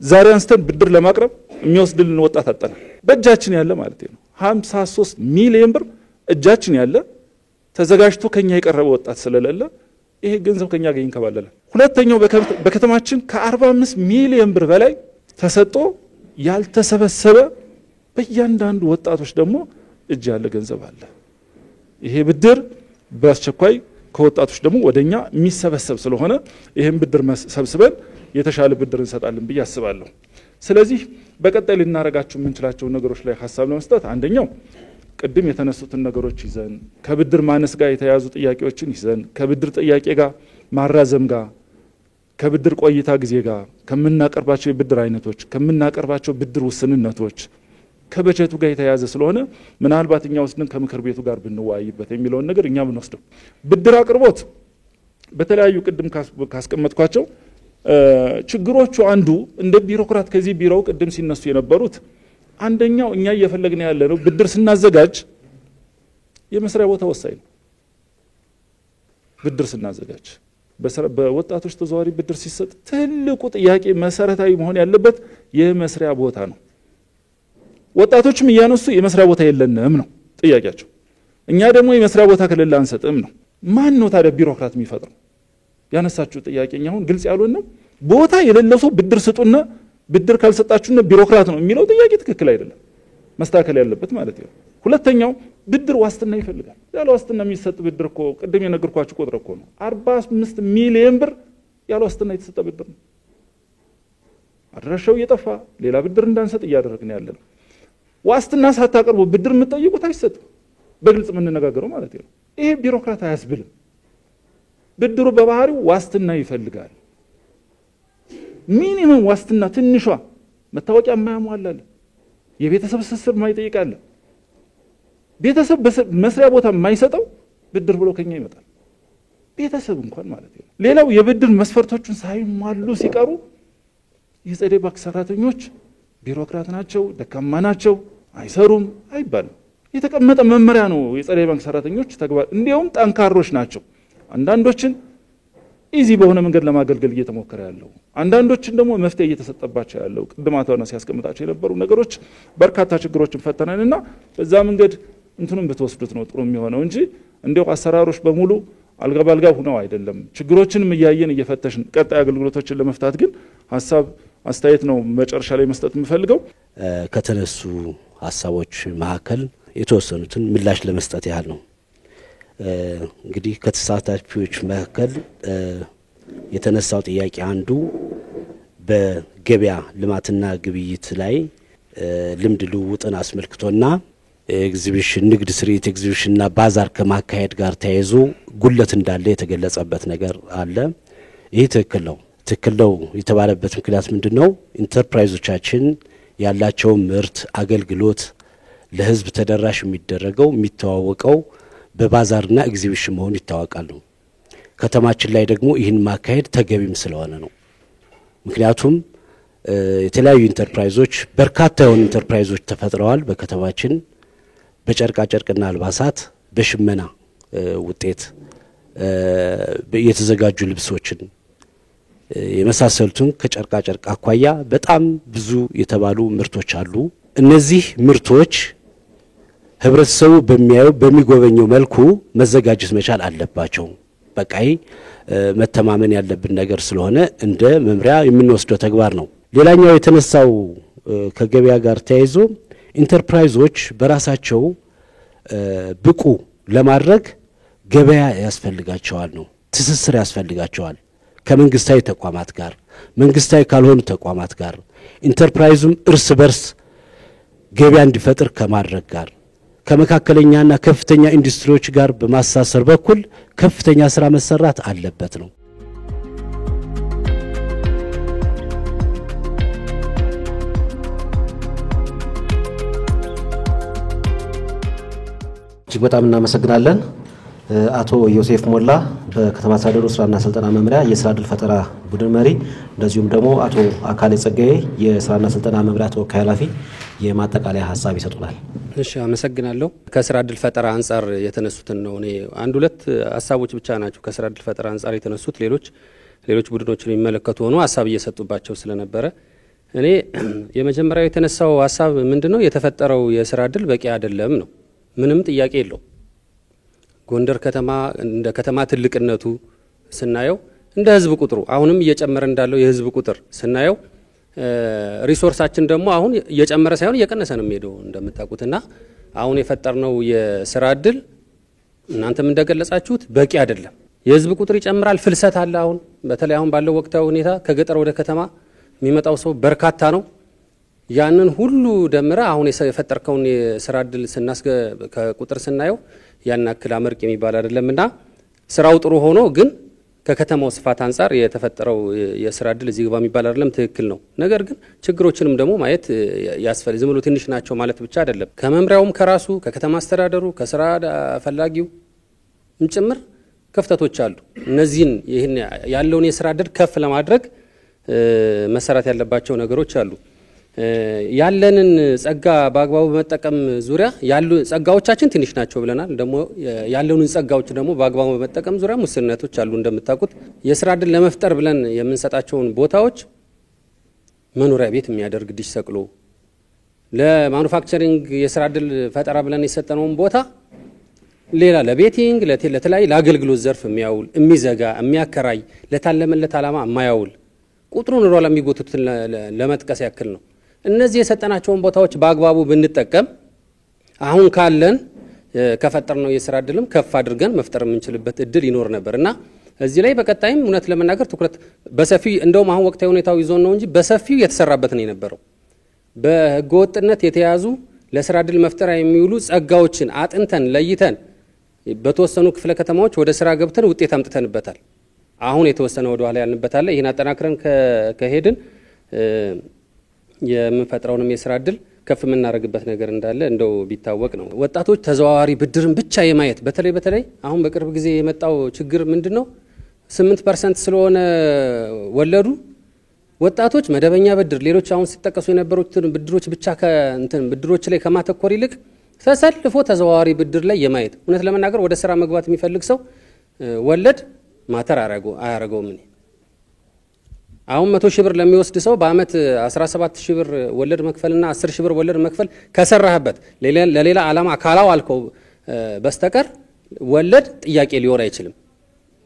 ዛሬ አንስተን ብድር ለማቅረብ የሚወስድልን ወጣት አጠናል። በእጃችን ያለ ማለት ነው 53 ሚሊዮን ብር እጃችን ያለ ተዘጋጅቶ ከኛ የቀረበ ወጣት ስለሌለ ይሄ ገንዘብ ከኛ ጋር ይንከባለላል። ሁለተኛው በከተማችን ከ45 ሚሊዮን ብር በላይ ተሰጥቶ ያልተሰበሰበ በእያንዳንዱ ወጣቶች ደግሞ እጅ ያለ ገንዘብ አለ። ይሄ ብድር በአስቸኳይ ከወጣቶች ደግሞ ወደኛ የሚሰበሰብ ስለሆነ ይሄን ብድር ሰብስበን የተሻለ ብድር እንሰጣለን ብዬ አስባለሁ። ስለዚህ በቀጣይ ልናረጋቸው የምንችላቸው ነገሮች ላይ ሐሳብ ለመስጠት አንደኛው ቅድም የተነሱትን ነገሮች ይዘን ከብድር ማነስ ጋር የተያዙ ጥያቄዎችን ይዘን ከብድር ጥያቄ ጋር ማራዘም ጋር ከብድር ቆይታ ጊዜ ጋር ከምናቀርባቸው የብድር አይነቶች ከምናቀርባቸው ብድር ውስንነቶች ከበጀቱ ጋር የተያዘ ስለሆነ ምናልባት እኛ ወስደን ከምክር ቤቱ ጋር ብንወያይበት የሚለውን ነገር እኛ ብንወስደው ብድር አቅርቦት በተለያዩ ቅድም ካስቀመጥኳቸው ችግሮቹ አንዱ እንደ ቢሮክራት ከዚህ ቢሮው ቅድም ሲነሱ የነበሩት አንደኛው እኛ እየፈለግን ያለነው ብድር ስናዘጋጅ የመስሪያ ቦታ ወሳኝ ነው። ብድር ስናዘጋጅ በወጣቶች ተዘዋዋሪ ብድር ሲሰጥ ትልቁ ጥያቄ መሰረታዊ መሆን ያለበት የመስሪያ ቦታ ነው። ወጣቶችም እያነሱ የመስሪያ ቦታ የለንም ነው ጥያቄያቸው። እኛ ደግሞ የመስሪያ ቦታ ከሌለ አንሰጥም ነው። ማን ነው ታዲያ ቢሮክራት የሚፈጥረው? ያነሳችሁ ጥያቄኛ አሁን ግልጽ ያልሆነ ቦታ የሌለው ሰው ብድር ስጡና ብድር ካልሰጣችሁና ቢሮክራት ነው የሚለው ጥያቄ ትክክል አይደለም፣ መስተካከል ያለበት ማለት ነው። ሁለተኛው ብድር ዋስትና ይፈልጋል። ያለ ዋስትና የሚሰጥ ብድር እኮ ቅድም የነገርኳችሁ ቁጥር እኮ ነው 45 ሚሊዮን ብር ያለ ዋስትና የተሰጠ ብድር ነው። አድራሻው እየጠፋ ሌላ ብድር እንዳንሰጥ እያደረግን ያለነው። ዋስትና ሳታቀርቡ ብድር የምትጠይቁት አይሰጥም፣ በግልጽ የምንነጋገረው ማለት ነው። ይሄ ቢሮክራት አያስብልም። ብድሩ በባህሪው ዋስትና ይፈልጋል። ሚኒመም ዋስትና ትንሿ መታወቂያ የማያሟላለ የቤተሰብ ስስር ማይጠይቃለ ቤተሰብ መስሪያ ቦታ የማይሰጠው ብድር ብሎ ከኛ ይመጣል። ቤተሰብ እንኳን ማለት ነው። ሌላው የብድር መስፈርቶቹን ሳይሟሉ ሲቀሩ የጸደይ ባንክ ሰራተኞች ቢሮክራት ናቸው፣ ደካማ ናቸው፣ አይሰሩም አይባልም። የተቀመጠ መመሪያ ነው። የጸደይ ባንክ ሰራተኞች ተግባር እንዲያውም ጠንካሮች ናቸው። አንዳንዶችን ኢዚ በሆነ መንገድ ለማገልገል እየተሞከረ ያለው አንዳንዶችን ደግሞ መፍትሄ እየተሰጠባቸው ያለው ቅድም አቶ ነው ሲያስቀምጣቸው የነበሩ ነገሮች በርካታ ችግሮችን ፈተናልና በዛ መንገድ እንትኑን በተወስዱት ነው ጥሩ የሚሆነው እንጂ እንዲያው አሰራሮች በሙሉ አልጋ ባልጋ ሆነው አይደለም። ችግሮችንም እያየን እየፈተሽን ቀጣይ አገልግሎቶችን ለመፍታት ግን ሐሳብ አስተያየት ነው መጨረሻ ላይ መስጠት የምፈልገው። ከተነሱ ሐሳቦች መካከል የተወሰኑትን ምላሽ ለመስጠት ያህል ነው። እንግዲህ ከተሳታፊዎች መካከል የተነሳው ጥያቄ አንዱ በገበያ ልማትና ግብይት ላይ ልምድ ልውውጥን አስመልክቶና ኤግዚቢሽን ንግድ ስርኢት ኤግዚቢሽንና ባዛር ከማካሄድ ጋር ተያይዞ ጉለት እንዳለ የተገለጸበት ነገር አለ። ይህ ትክክል ነው። ትክክል ነው የተባለበት ምክንያት ምንድነው? ኢንተርፕራይዞቻችን ያላቸው ምርት አገልግሎት ለህዝብ ተደራሽ የሚደረገው የሚተዋወቀው በባዛርና ኤግዚቢሽን መሆን ይታወቃል ነው። ከተማችን ላይ ደግሞ ይህን ማካሄድ ተገቢም ስለሆነ ነው። ምክንያቱም የተለያዩ ኢንተርፕራይዞች በርካታ የሆኑ ኢንተርፕራይዞች ተፈጥረዋል በከተማችን በጨርቃ ጨርቅና አልባሳት በሽመና ውጤት የተዘጋጁ ልብሶችን የመሳሰሉትን ከጨርቃ ጨርቅ አኳያ በጣም ብዙ የተባሉ ምርቶች አሉ። እነዚህ ምርቶች ህብረተሰቡ በሚያየው በሚጎበኘው መልኩ መዘጋጀት መቻል አለባቸው። በቃይ መተማመን ያለብን ነገር ስለሆነ እንደ መምሪያ የምንወስደው ተግባር ነው። ሌላኛው የተነሳው ከገበያ ጋር ተያይዞ ኢንተርፕራይዞች በራሳቸው ብቁ ለማድረግ ገበያ ያስፈልጋቸዋል ነው። ትስስር ያስፈልጋቸዋል ከመንግስታዊ ተቋማት ጋር መንግስታዊ ካልሆኑ ተቋማት ጋር ኢንተርፕራይዙም እርስ በርስ ገበያ እንዲፈጥር ከማድረግ ጋር ከመካከለኛና ከፍተኛ ኢንዱስትሪዎች ጋር በማሳሰር በኩል ከፍተኛ ስራ መሰራት አለበት ነው። እጅግ በጣም እናመሰግናለን። አቶ ዮሴፍ ሞላ በከተማ አስተዳደሩ ስራና ስልጠና መምሪያ የስራ ዕድል ፈጠራ ቡድን መሪ፣ እንደዚሁም ደግሞ አቶ አካሌ ጸጋዬ የስራና ስልጠና መምሪያ ተወካይ ኃላፊ የማጠቃለያ ሀሳብ ይሰጡናል። እሺ፣ አመሰግናለሁ። ከስራ ዕድል ፈጠራ አንፃር የተነሱትን ነው እኔ አንድ ሁለት ሀሳቦች ብቻ ናቸው ከስራ ዕድል ፈጠራ አንፃር የተነሱት። ሌሎች ቡድኖችን የሚመለከቱ ሆኖ ሀሳብ እየሰጡባቸው ስለነበረ እኔ የመጀመሪያው የተነሳው ሀሳብ ምንድነው የተፈጠረው የስራ ዕድል በቂ አይደለም ነው። ምንም ጥያቄ የለው። ጎንደር ከተማ እንደ ከተማ ትልቅነቱ ስናየው እንደ ህዝብ ቁጥሩ አሁንም እየጨመረ እንዳለው የህዝብ ቁጥር ስናየው ሪሶርሳችን ደግሞ አሁን እየጨመረ ሳይሆን እየቀነሰ ነው የሚሄደው እንደምታውቁትና አሁን የፈጠርነው የስራ ዕድል እናንተም እንደገለጻችሁት በቂ አይደለም። የህዝብ ቁጥር ይጨምራል፣ ፍልሰት አለ። አሁን በተለይ አሁን ባለው ወቅታዊ ሁኔታ ከገጠር ወደ ከተማ የሚመጣው ሰው በርካታ ነው። ያንን ሁሉ ደምረ አሁን የፈጠርከውን የስራ ዕድል ከቁጥር ስናየው ያን አክል አመርቂ የሚባል አይደለምና ስራው ጥሩ ሆኖ ግን ከከተማው ስፋት አንፃር የተፈጠረው የስራ ዕድል እዚህ ግባ የሚባል አይደለም። ትክክል ነው። ነገር ግን ችግሮችንም ደግሞ ማየት ያስፈልጋል። ዝም ብሎ ትንሽ ናቸው ማለት ብቻ አይደለም። ከመምሪያውም ከራሱ ከከተማ አስተዳደሩ ከስራ ፈላጊው ጭምር ክፍተቶች አሉ። እነዚህን ይህን ያለውን የስራ ዕድል ከፍ ለማድረግ መሰራት ያለባቸው ነገሮች አሉ። ያለንን ጸጋ በአግባቡ በመጠቀም ዙሪያ ያሉ ጸጋዎቻችን ትንሽ ናቸው ብለናል። ደግሞ ያለውን ጸጋዎች ደግሞ በአግባቡ በመጠቀም ዙሪያ ሙስነቶች አሉ። እንደምታውቁት የስራ ዕድል ለመፍጠር ብለን የምንሰጣቸውን ቦታዎች መኖሪያ ቤት የሚያደርግ ዲሽ ሰቅሎ ለማኑፋክቸሪንግ የስራ ዕድል ፈጠራ ብለን የሰጠነውን ቦታ ሌላ ለቤቲንግ ለተለያዩ ለአገልግሎት ዘርፍ የሚያውል የሚዘጋ የሚያከራይ ለታለመለት ዓላማ የማያውል ቁጥሩን ሮላ የሚጎቱትን ለመጥቀስ ያክል ነው። እነዚህ የሰጠናቸውን ቦታዎች በአግባቡ ብንጠቀም አሁን ካለን ከፈጠርነው የስራ ዕድልም ከፍ አድርገን መፍጠር የምንችልበት እድል ይኖር ነበርና እዚህ ላይ በቀጣይም እውነት ለመናገር ትኩረት በሰፊው እንደውም አሁን ወቅታዊ ሁኔታው ይዞን ነው እንጂ በሰፊው የተሰራበት ነው የነበረው። በህገወጥነት የተያዙ ለስራ ዕድል መፍጠሪያ የሚውሉ ጸጋዎችን አጥንተን ለይተን በተወሰኑ ክፍለ ከተማዎች ወደ ስራ ገብተን ውጤት አምጥተንበታል። አሁን የተወሰነ ወደ ኋላ ያልንበታል። ይሄን አጠናክረን ከሄድን የምንፈጥረውንም የስራ ዕድል ከፍ የምናደርግበት ነገር እንዳለ እንደው ቢታወቅ ነው። ወጣቶች ተዘዋዋሪ ብድርን ብቻ የማየት በተለይ አሁን በቅርብ ጊዜ የመጣው ችግር ምንድነው? 8% ስለሆነ ወለዱ ወጣቶች መደበኛ ብድር ሌሎች አሁን ሲጠቀሱ የነበሩትን ብድሮች ብቻ ብድሮች ላይ ከማተኮር ይልቅ ተሰልፎ ተዘዋዋሪ ብድር ላይ የማየት እውነት ለመናገር ወደ ስራ መግባት የሚፈልግ ሰው ወለድ ማተር አያረገውም። አሁን 100 ሺህ ብር ለሚወስድ ሰው በአመት 17 ሺህ ብር ወለድ መክፈልና 10 ሺህ ብር ወለድ መክፈል ከሰራህበት ለሌላ ዓላማ ካላው አልከው በስተቀር ወለድ ጥያቄ ሊሆን አይችልም።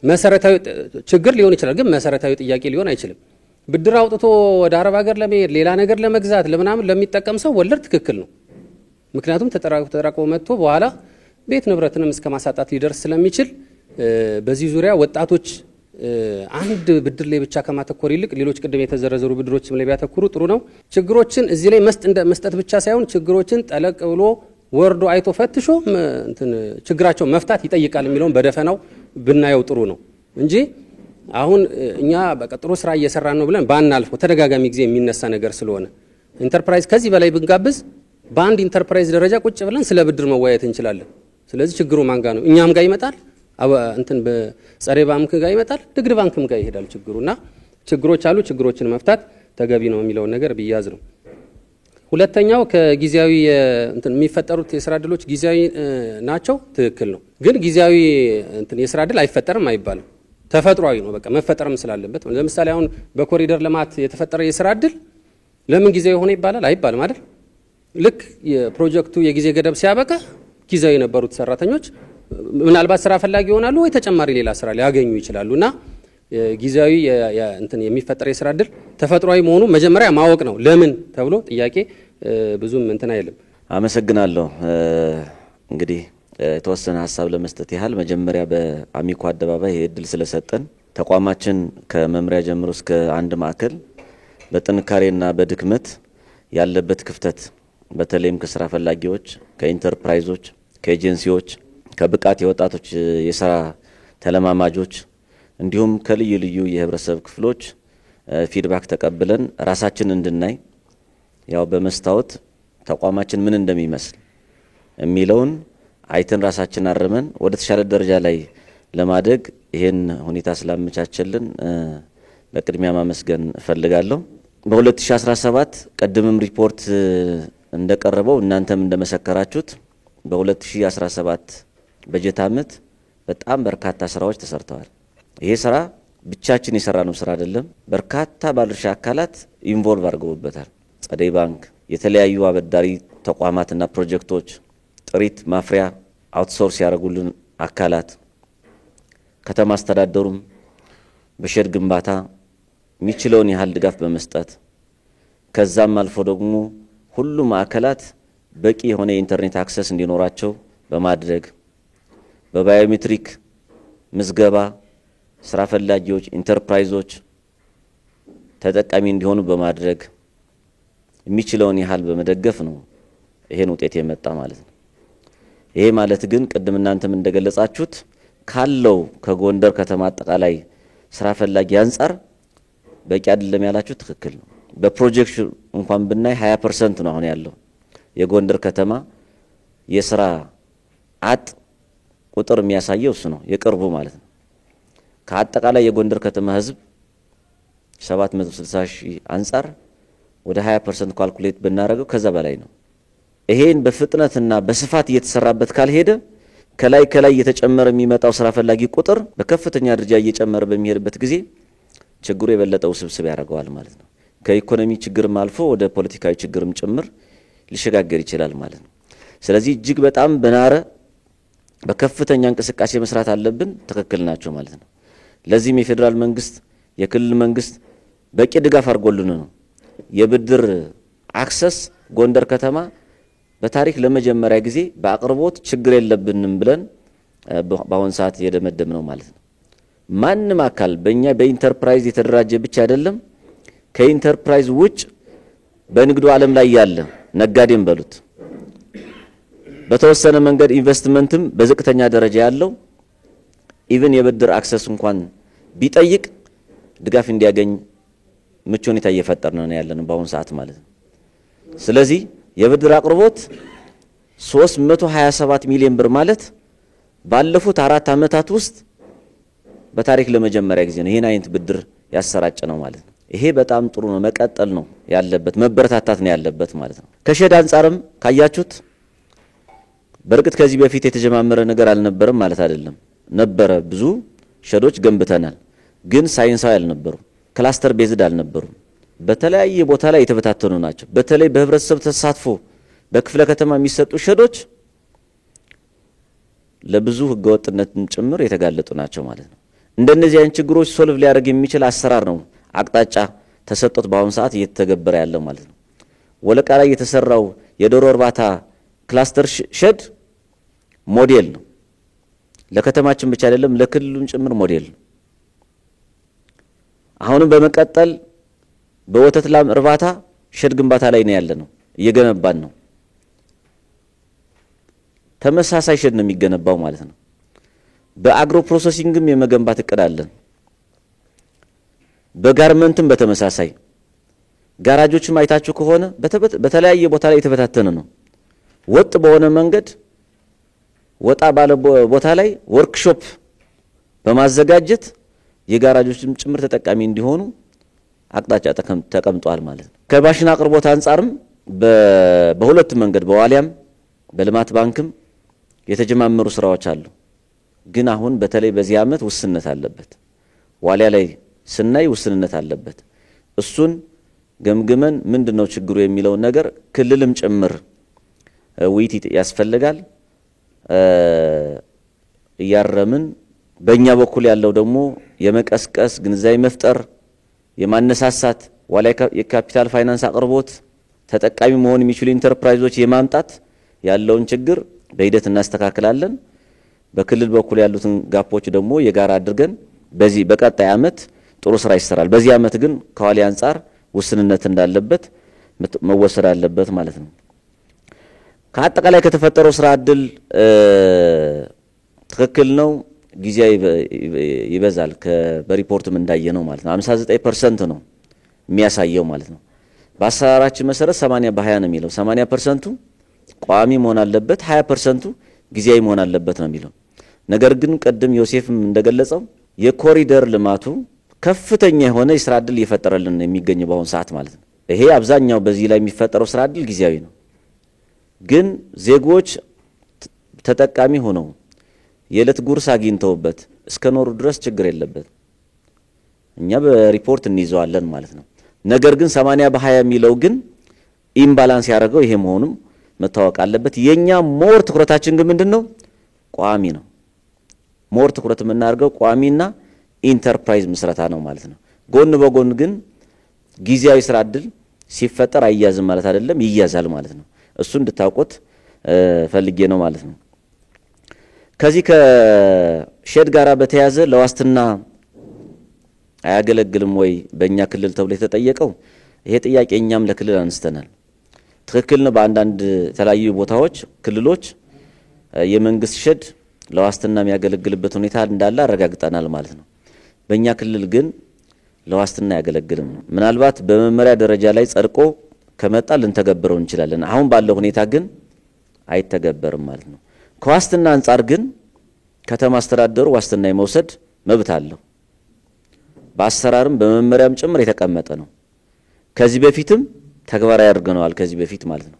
መሰረታዊ ችግር ሊሆን ይችላል፣ ግን መሰረታዊ ጥያቄ ሊሆን አይችልም። ብድር አውጥቶ ወደ አረብ ሀገር ለመሄድ ሌላ ነገር ለመግዛት ለምናምን ለሚጠቀም ሰው ወለድ ትክክል ነው። ምክንያቱም ተጠራቅሞ መጥቶ በኋላ ቤት ንብረትንም እስከ ማሳጣት ሊደርስ ስለሚችል በዚህ ዙሪያ ወጣቶች አንድ ብድር ላይ ብቻ ከማተኮር ይልቅ ሌሎች ቅድም የተዘረዘሩ ብድሮችም ላይ ቢያተኩሩ ጥሩ ነው። ችግሮችን እዚህ ላይ መስጠት ብቻ ሳይሆን ችግሮችን ጠለቅ ብሎ ወርዶ አይቶ ፈትሾ ችግራቸው መፍታት ይጠይቃል የሚለውን በደፈናው ብናየው ጥሩ ነው እንጂ አሁን እኛ በቀጥሮ ስራ እየሰራን ነው ብለን ባናልፈው ተደጋጋሚ ጊዜ የሚነሳ ነገር ስለሆነ ኢንተርፕራይዝ ከዚህ በላይ ብንጋብዝ በአንድ ኢንተርፕራይዝ ደረጃ ቁጭ ብለን ስለ ብድር መወያየት እንችላለን። ስለዚህ ችግሩ ማን ጋር ነው? እኛም ጋር ይመጣል፣ እንትን በጸሬ ባንክ ጋር ይመጣል፣ ንግድ ባንክም ጋር ይሄዳል ችግሩና ችግሮች አሉ። ችግሮችን መፍታት ተገቢ ነው የሚለውን ነገር ቢያዝ ነው። ሁለተኛው ከጊዜያዊ እንትን የሚፈጠሩት የስራ ዕድሎች ጊዜያዊ ናቸው፣ ትክክል ነው። ግን ጊዜያዊ እንትን የስራ ዕድል አይፈጠርም አይባልም። ተፈጥሯዊ ነው፣ በቃ መፈጠርም ስላለበት። ለምሳሌ አሁን በኮሪደር ልማት የተፈጠረ የስራ ዕድል ለምን ጊዜያዊ ሆነ ይባላል? አይባልም አይደል? ልክ የፕሮጀክቱ የጊዜ ገደብ ሲያበቃ ጊዜያዊ የነበሩት ሰራተኞች ምናልባት ስራ ፈላጊ ይሆናሉ ወይ ተጨማሪ ሌላ ስራ ሊያገኙ ይችላሉና ጊዜያዊ እንትን የሚፈጠር የስራ ዕድል ተፈጥሯዊ መሆኑ መጀመሪያ ማወቅ ነው። ለምን ተብሎ ጥያቄ ብዙም እንትን አይልም። አመሰግናለሁ። እንግዲህ የተወሰነ ሀሳብ ለመስጠት ያህል መጀመሪያ በአሚኮ አደባባይ ይሄ ዕድል ስለሰጠን ተቋማችን ከመምሪያ ጀምሮ እስከ አንድ ማዕከል በጥንካሬና በድክመት ያለበት ክፍተት በተለይም ከስራ ፈላጊዎች፣ ከኢንተርፕራይዞች፣ ከኤጀንሲዎች፣ ከብቃት የወጣቶች የስራ ተለማማጆች እንዲሁም ከልዩ ልዩ የህብረተሰብ ክፍሎች ፊድባክ ተቀብለን ራሳችን እንድናይ ያው በመስታወት ተቋማችን ምን እንደሚመስል የሚለውን አይተን ራሳችን አርመን ወደ ተሻለ ደረጃ ላይ ለማደግ ይሄን ሁኔታ ስላመቻቸልን በቅድሚያ ማመስገን እፈልጋለሁ። በ2017 ቀድምም ሪፖርት እንደቀረበው እናንተም እንደመሰከራችሁት በ2017 በጀት ዓመት በጣም በርካታ ስራዎች ተሰርተዋል። ይሄ ስራ ብቻችን የሰራነው ስራ አይደለም። በርካታ ባለድርሻ አካላት ኢንቮልቭ አድርገውበታል። ጸደይ ባንክ፣ የተለያዩ አበዳሪ ተቋማትና ፕሮጀክቶች፣ ጥሪት ማፍሪያ አውትሶርስ ያደረጉልን አካላት፣ ከተማ አስተዳደሩም በሸድ ግንባታ የሚችለውን ያህል ድጋፍ በመስጠት ከዛም አልፎ ደግሞ ሁሉም አካላት በቂ የሆነ የኢንተርኔት አክሰስ እንዲኖራቸው በማድረግ በባዮሜትሪክ ምዝገባ ስራ ፈላጊዎች ኢንተርፕራይዞች ተጠቃሚ እንዲሆኑ በማድረግ የሚችለውን ያህል በመደገፍ ነው ይሄን ውጤት የመጣ ማለት ነው። ይሄ ማለት ግን ቅድም እናንተም እንደገለጻችሁት ካለው ከጎንደር ከተማ አጠቃላይ ስራ ፈላጊ አንፃር በቂ አይደለም ያላችሁ ትክክል ነው። በፕሮጀክት እንኳን ብናይ 20% ነው አሁን ያለው የጎንደር ከተማ የስራ አጥ ቁጥር የሚያሳየው እሱ ነው የቅርቡ ማለት ነው። ከአጠቃላይ የጎንደር ከተማ ህዝብ 760 ሺህ አንፃር ወደ 20% ካልኩሌት ብናረገው ከዛ በላይ ነው። ይሄን በፍጥነትና በስፋት እየተሰራበት ካልሄደ ከላይ እየተጨመረ የሚመጣው ስራ ፈላጊ ቁጥር በከፍተኛ ደረጃ እየጨመረ በሚሄድበት ጊዜ ችግሩ የበለጠ ውስብስብ ያደርገዋል ማለት ነው። ከኢኮኖሚ ችግርም አልፎ ወደ ፖለቲካዊ ችግርም ጭምር ሊሸጋገር ይችላል ማለት ነው። ስለዚህ እጅግ በጣም በናረ በከፍተኛ እንቅስቃሴ መስራት አለብን። ትክክል ናቸው ማለት ነው። ለዚህም የፌደራል መንግስት የክልል መንግስት በቂ ድጋፍ አድርጎልን ነው የብድር አክሰስ ጎንደር ከተማ በታሪክ ለመጀመሪያ ጊዜ በአቅርቦት ችግር የለብንም ብለን በአሁን ሰዓት የደመደም ነው ማለት ነው። ማንም አካል በእኛ በኢንተርፕራይዝ የተደራጀ ብቻ አይደለም ከኢንተርፕራይዝ ውጭ በንግዱ ዓለም ላይ ያለ ነጋዴም በሉት በተወሰነ መንገድ ኢንቨስትመንትም በዝቅተኛ ደረጃ ያለው ኢቭን የብድር አክሰስ እንኳን ቢጠይቅ ድጋፍ እንዲያገኝ ምቹ ሁኔታ እየፈጠርን ነው ያለነው በአሁን ሰዓት ማለት ነው። ስለዚህ የብድር አቅርቦት 327 ሚሊዮን ብር ማለት ባለፉት 4 አመታት ውስጥ በታሪክ ለመጀመሪያ ጊዜ ነው ይሄን አይነት ብድር ያሰራጨ ነው ማለት ነው። ይሄ በጣም ጥሩ ነው፣ መቀጠል ነው ያለበት፣ መበረታታት ነው ያለበት ማለት ነው። ከሸድ አንፃርም ካያችሁት በርግጥ ከዚህ በፊት የተጀማመረ ነገር አልነበረም ማለት አይደለም። ነበረ፣ ብዙ ሸዶች ገንብተናል፣ ግን ሳይንሳዊ አልነበሩም፣ ክላስተር ቤዝድ አልነበሩም። በተለያየ ቦታ ላይ የተበታተኑ ናቸው። በተለይ በህብረተሰብ ተሳትፎ በክፍለ ከተማ የሚሰጡ ሸዶች ለብዙ ህገወጥነትም ጭምር የተጋለጡ ናቸው ማለት ነው። እንደነዚህ አይነት ችግሮች ሶልቭ ሊያደርግ የሚችል አሰራር ነው አቅጣጫ ተሰጥቶት በአሁን ሰዓት እየተገበረ ያለው ማለት ነው። ወለቃ ላይ የተሰራው የዶሮ እርባታ ክላስተር ሸድ ሞዴል ነው። ለከተማችን ብቻ አይደለም ለክልሉም ጭምር ሞዴል ነው። አሁንም በመቀጠል በወተት ላም እርባታ ሸድ ግንባታ ላይ ነው ያለነው፣ እየገነባን ነው። ተመሳሳይ ሸድ ነው የሚገነባው ማለት ነው። በአግሮ ፕሮሰሲንግም የመገንባት እቅድ አለን። በጋርመንትም በተመሳሳይ ጋራጆችም አይታችሁ ከሆነ በተለያየ ቦታ ላይ የተበታተነ ነው። ወጥ በሆነ መንገድ ወጣ ባለ ቦታ ላይ ወርክሾፕ በማዘጋጀት የጋራጆችም ጭምር ተጠቃሚ እንዲሆኑ አቅጣጫ ተቀምጧል ማለት ነው። ከማሽን አቅርቦት አንጻርም በሁለት መንገድ በዋሊያም በልማት ባንክም የተጀማመሩ ስራዎች አሉ። ግን አሁን በተለይ በዚህ ዓመት ውስንነት አለበት። ዋሊያ ላይ ስናይ ውስንነት አለበት። እሱን ገምግመን ምንድነው ችግሩ የሚለው ነገር ክልልም ጭምር ውይይት ያስፈልጋል። ያረምን በእኛ በኩል ያለው ደግሞ የመቀስቀስ ግንዛቤ መፍጠር የማነሳሳት ዋሊያ የካፒታል ፋይናንስ አቅርቦት ተጠቃሚ መሆን የሚችሉ ኢንተርፕራይዞች የማምጣት ያለውን ችግር በሂደት እናስተካክላለን። በክልል በኩል ያሉትን ጋፖች ደግሞ የጋራ አድርገን በዚህ በቀጣይ ዓመት ጥሩ ስራ ይሰራል። በዚህ ዓመት ግን ከዋሊያ አንጻር ውስንነት እንዳለበት መወሰድ አለበት ማለት ነው። ከአጠቃላይ ከተፈጠረው ስራ እድል ትክክል ነው። ጊዜ ይበዛል በሪፖርትም እንዳየነው ማለት ነው 59% ነው የሚያሳየው ማለት ነው። በአሰራራችን መሰረት 80 በ20 ነው የሚለው 80%ቱ ቋሚ መሆን አለበት 20%ቱ ጊዜያዊ መሆን አለበት ነው የሚለው። ነገር ግን ቀደም ዮሴፍም እንደገለጸው የኮሪደር ልማቱ ከፍተኛ የሆነ የስራ እድል እየፈጠረልን የሚገኘው በአሁን ሰዓት ማለት ነው። ይሄ አብዛኛው በዚህ ላይ የሚፈጠረው ስራ እድል ጊዜያዊ ነው። ግን ዜጎች ተጠቃሚ ሆነው የዕለት ጉርስ አግኝተውበት እስከኖሩ ድረስ ችግር የለበት እኛ በሪፖርት እንይዘዋለን ማለት ነው። ነገር ግን 80 በ20 የሚለው ግን ኢምባላንስ ያደረገው ይሄ መሆኑም መታወቅ አለበት። የኛ ሞር ትኩረታችን ግን ምንድነው? ቋሚ ነው። ሞር ትኩረት የምናደርገው ቋሚና ኢንተርፕራይዝ መስራታ ነው ማለት ነው። ጎን በጎን ግን ጊዜያዊ ስራ እድል ሲፈጠር አይያዝም ማለት አይደለም፣ ይያዛል ማለት ነው። እሱ እንድታውቁት ፈልጌ ነው ማለት ነው። ከዚህ ከሼድ ጋራ በተያዘ ለዋስትና አያገለግልም ወይ በእኛ ክልል ተብሎ የተጠየቀው ይሄ ጥያቄ እኛም ለክልል አንስተናል። ትክክል ነው። በአንዳንድ የተለያዩ ቦታዎች ክልሎች የመንግስት ሼድ ለዋስትና የሚያገለግልበት ሁኔታ እንዳለ አረጋግጠናል ማለት ነው። በእኛ ክልል ግን ለዋስትና አያገለግልም። ምናልባት በመመሪያ ደረጃ ላይ ጸድቆ ከመጣ ልንተገብረው እንችላለን። አሁን ባለው ሁኔታ ግን አይተገበርም ማለት ነው። ከዋስትና አንጻር ግን ከተማ አስተዳደሩ ዋስትና የመውሰድ መብት አለው። በአሰራርም በመመሪያም ጭምር የተቀመጠ ነው። ከዚህ በፊትም ተግባራዊ አድርገናል። ከዚህ በፊት ማለት ነው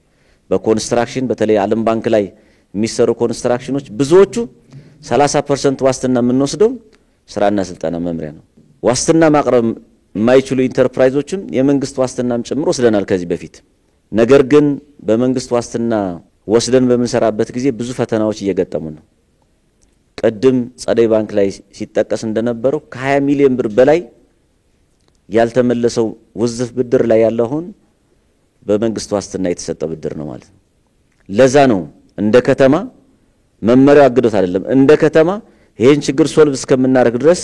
በኮንስትራክሽን በተለይ ዓለም ባንክ ላይ የሚሰሩ ኮንስትራክሽኖች ብዙዎቹ 30% ዋስትና የምንወስደው ስራና ስልጠና መምሪያ ነው። ዋስትና ማቅረብ የማይችሉ ኢንተርፕራይዞችም የመንግስት ዋስትናም ጭምር ወስደናል ከዚህ በፊት። ነገር ግን በመንግስት ዋስትና ወስደን በመንሰራበት ጊዜ ብዙ ፈተናዎች እየገጠሙ ነው። ቀደም ጸደይ ባንክ ላይ ሲጠቀስ እንደነበረው ከ20 ሚሊዮን ብር በላይ ያልተመለሰው ውዝፍ ብድር ላይ ያለውን በመንግስት ዋስትና የተሰጠ ብድር ነው ማለት ነው። ለዛ ነው እንደ ከተማ መመሪያው አግዶት አይደለም፣ እንደ ከተማ ይሄን ችግር ሶልቭ እስከምናደርግ ድረስ